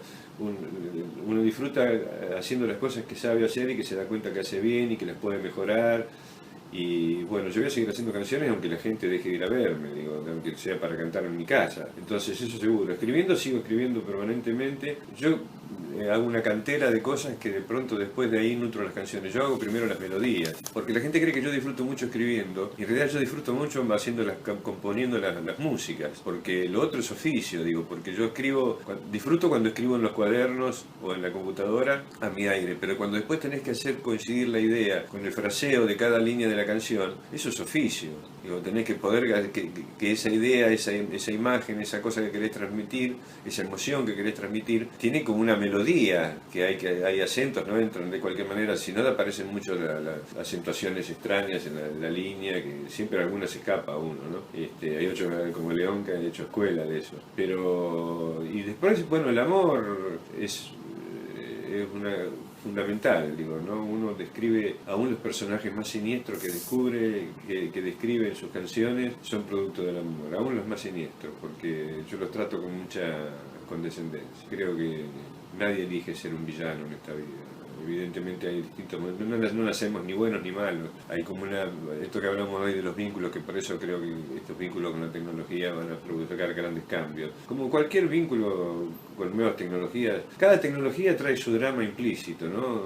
uno disfruta haciendo las cosas que sabe hacer y que se da cuenta que hace bien y que las puede mejorar. Y bueno, yo voy a seguir haciendo canciones aunque la gente deje de ir a verme, digo, aunque sea para cantar en mi casa. Entonces eso seguro. Escribiendo, sigo escribiendo permanentemente. Yo hago una cantera de cosas que de pronto después de ahí nutro las canciones. Yo hago primero las melodías, porque la gente cree que yo disfruto mucho escribiendo, y en realidad yo disfruto mucho componiendo las músicas, porque lo otro es oficio, digo, porque yo disfruto cuando escribo en los cuadernos o en la computadora a mi aire, pero cuando después tenés que hacer coincidir la idea con el fraseo de cada línea de la canción, eso es oficio. Digo, tenés que poder que esa idea, esa imagen, esa cosa que querés transmitir, esa emoción que querés transmitir, tiene como una melodía, que hay acentos, no entran de cualquier manera, si no aparecen mucho las acentuaciones extrañas en la línea, que siempre alguna se escapa a uno, ¿no? Hay otros como León que han hecho escuela de eso. Pero, y después, bueno, el amor es fundamental, digo, ¿no? Uno describe, aún los personajes más siniestros que describe en sus canciones son producto del amor, aún los más siniestros, porque yo los trato con mucha condescendencia. Creo que nadie elige ser un villano en esta vida. Evidentemente hay distintos, no nacemos ni buenos ni malos. Hay como esto que hablamos hoy de los vínculos, que por eso creo que estos vínculos con la tecnología van a provocar grandes cambios. Como cualquier vínculo con nuevas tecnologías, cada tecnología trae su drama implícito, ¿no?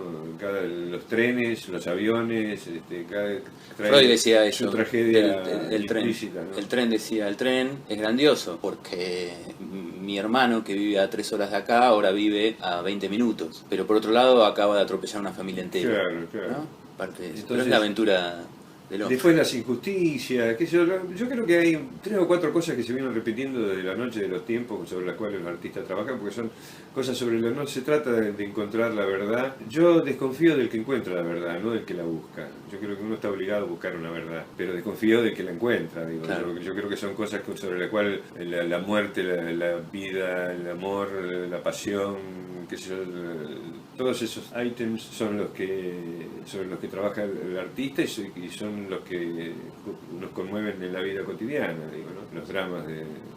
Los trenes, los aviones, trae Freud decía eso, su tragedia del tren. implícita, ¿no? El tren decía, el tren es grandioso porque mi hermano que vive a 3 horas de acá ahora vive a 20 minutos, pero por otro lado acaba de atropellar a una familia entera. Claro, claro. ¿No? Parte de eso. Pero Entonces, es la aventura del hombre. después las injusticias, yo creo que hay 3 o 4 cosas que se vienen repitiendo desde la noche de los tiempos sobre las cuales los artistas trabajan, porque son cosas sobre las no se trata de encontrar la verdad. Yo desconfío del que encuentra la verdad, no del que la busca. Yo creo que uno está obligado a buscar una verdad, pero desconfío del que la encuentra. Digo. Claro. Yo creo que son cosas sobre las cuales la muerte, la vida, el amor, la pasión, qué sé yo, Todos esos ítems son los que sobre los que trabaja el artista y son los que nos conmueven en la vida cotidiana, digo, ¿no? Los dramas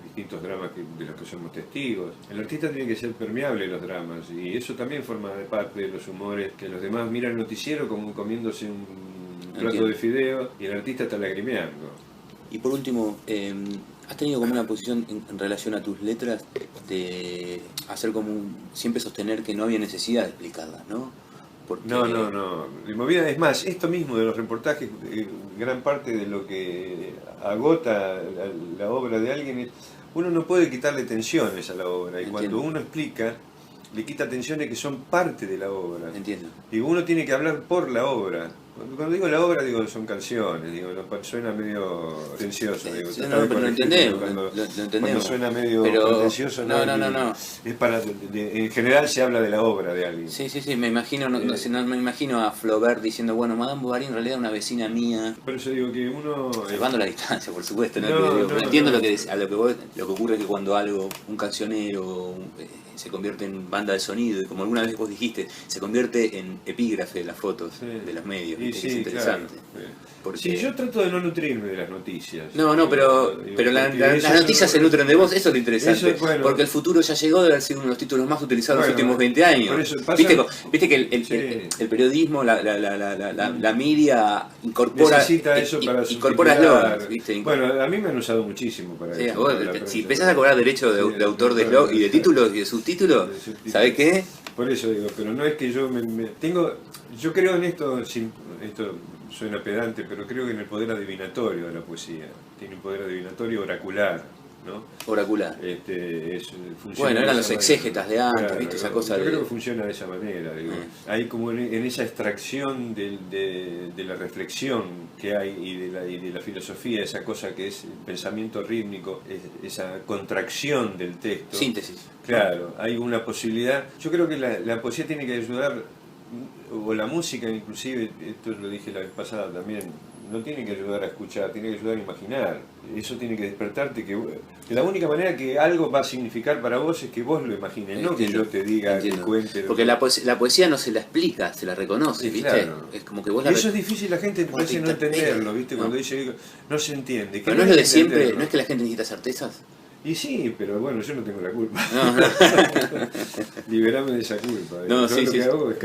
distintos dramas de los que somos testigos. El artista tiene que ser permeable a los dramas y eso también forma parte de los humores, que los demás miran el noticiero como comiéndose un plato de fideo y el artista está lagrimeando. Y por último, ¿has tenido como una posición en relación a tus letras de hacer como siempre sostener que no había necesidad de explicarlas, ¿no? Porque... No. Mi movida es más, esto mismo de los reportajes, gran parte de lo que agota la obra de alguien es, uno no puede quitarle tensiones a la obra y cuando uno explica, le quita tensiones que son parte de la obra. Entiendo. Digo, uno tiene que hablar por la obra. Cuando digo la obra, digo, son canciones, digo, suena medio pretencioso. Digo, pero lo entendemos, cuando suena medio pretencioso, no. Es para, en general se habla de la obra de alguien. Sí, me imagino, no me imagino a Flaubert diciendo, bueno, Madame Bovary en realidad es una vecina mía. Por eso digo que uno... Salvando la distancia, por supuesto, ¿no? Entiendo lo que ocurre es que cuando un cancionero se convierte en banda de sonido, y como alguna vez vos dijiste, se convierte en epígrafe de las fotos de los medios, ¿viste? Que es interesante. Claro. Porque... Sí, yo trato de no nutrirme de las noticias. Pero las noticias se nutren de vos, eso es lo interesante. Eso, bueno, porque el futuro ya llegó, debe haber sido uno de los títulos más utilizados en los últimos 20 años. Viste que el periodismo, la media incorpora eso para eslogans, ¿viste? Bueno, a mí me han usado muchísimo para eso. Vos, si empezás a cobrar derecho de autor de slog y de títulos y de subtítulos, ¿sabés qué? Por eso digo, pero no es que yo yo creo en esto suena pedante, pero creo que en el poder adivinatorio de la poesía. Tiene un poder adivinatorio oracular, ¿no? Oracular. Funciona eran los exégetas de antes, claro, ¿viste? Esa cosa yo creo que funciona de esa manera, digo. Hay como en esa extracción de la reflexión que hay y de la filosofía, esa cosa que es el pensamiento rítmico, esa contracción del texto. Síntesis. Claro, hay una posibilidad. Yo creo que la poesía tiene que ayudar, o la música inclusive, esto lo dije la vez pasada también, no tiene que ayudar a escuchar, tiene que ayudar a imaginar. Eso tiene que despertarte, que la única manera que algo va a significar para vos es que vos lo imagines, no que yo te diga, que cuente. Porque la poesía no se la explica, se la reconoce, sí, ¿viste? Claro. Es como que vos eso es difícil, la gente parece no entenderlo, ¿viste? Cuando dice, no se entiende. Pero no es lo de siempre, no es que la gente necesita certezas. Y sí, pero bueno, yo no tengo la culpa. No. Liberame de esa culpa. No, Yo lo que hago es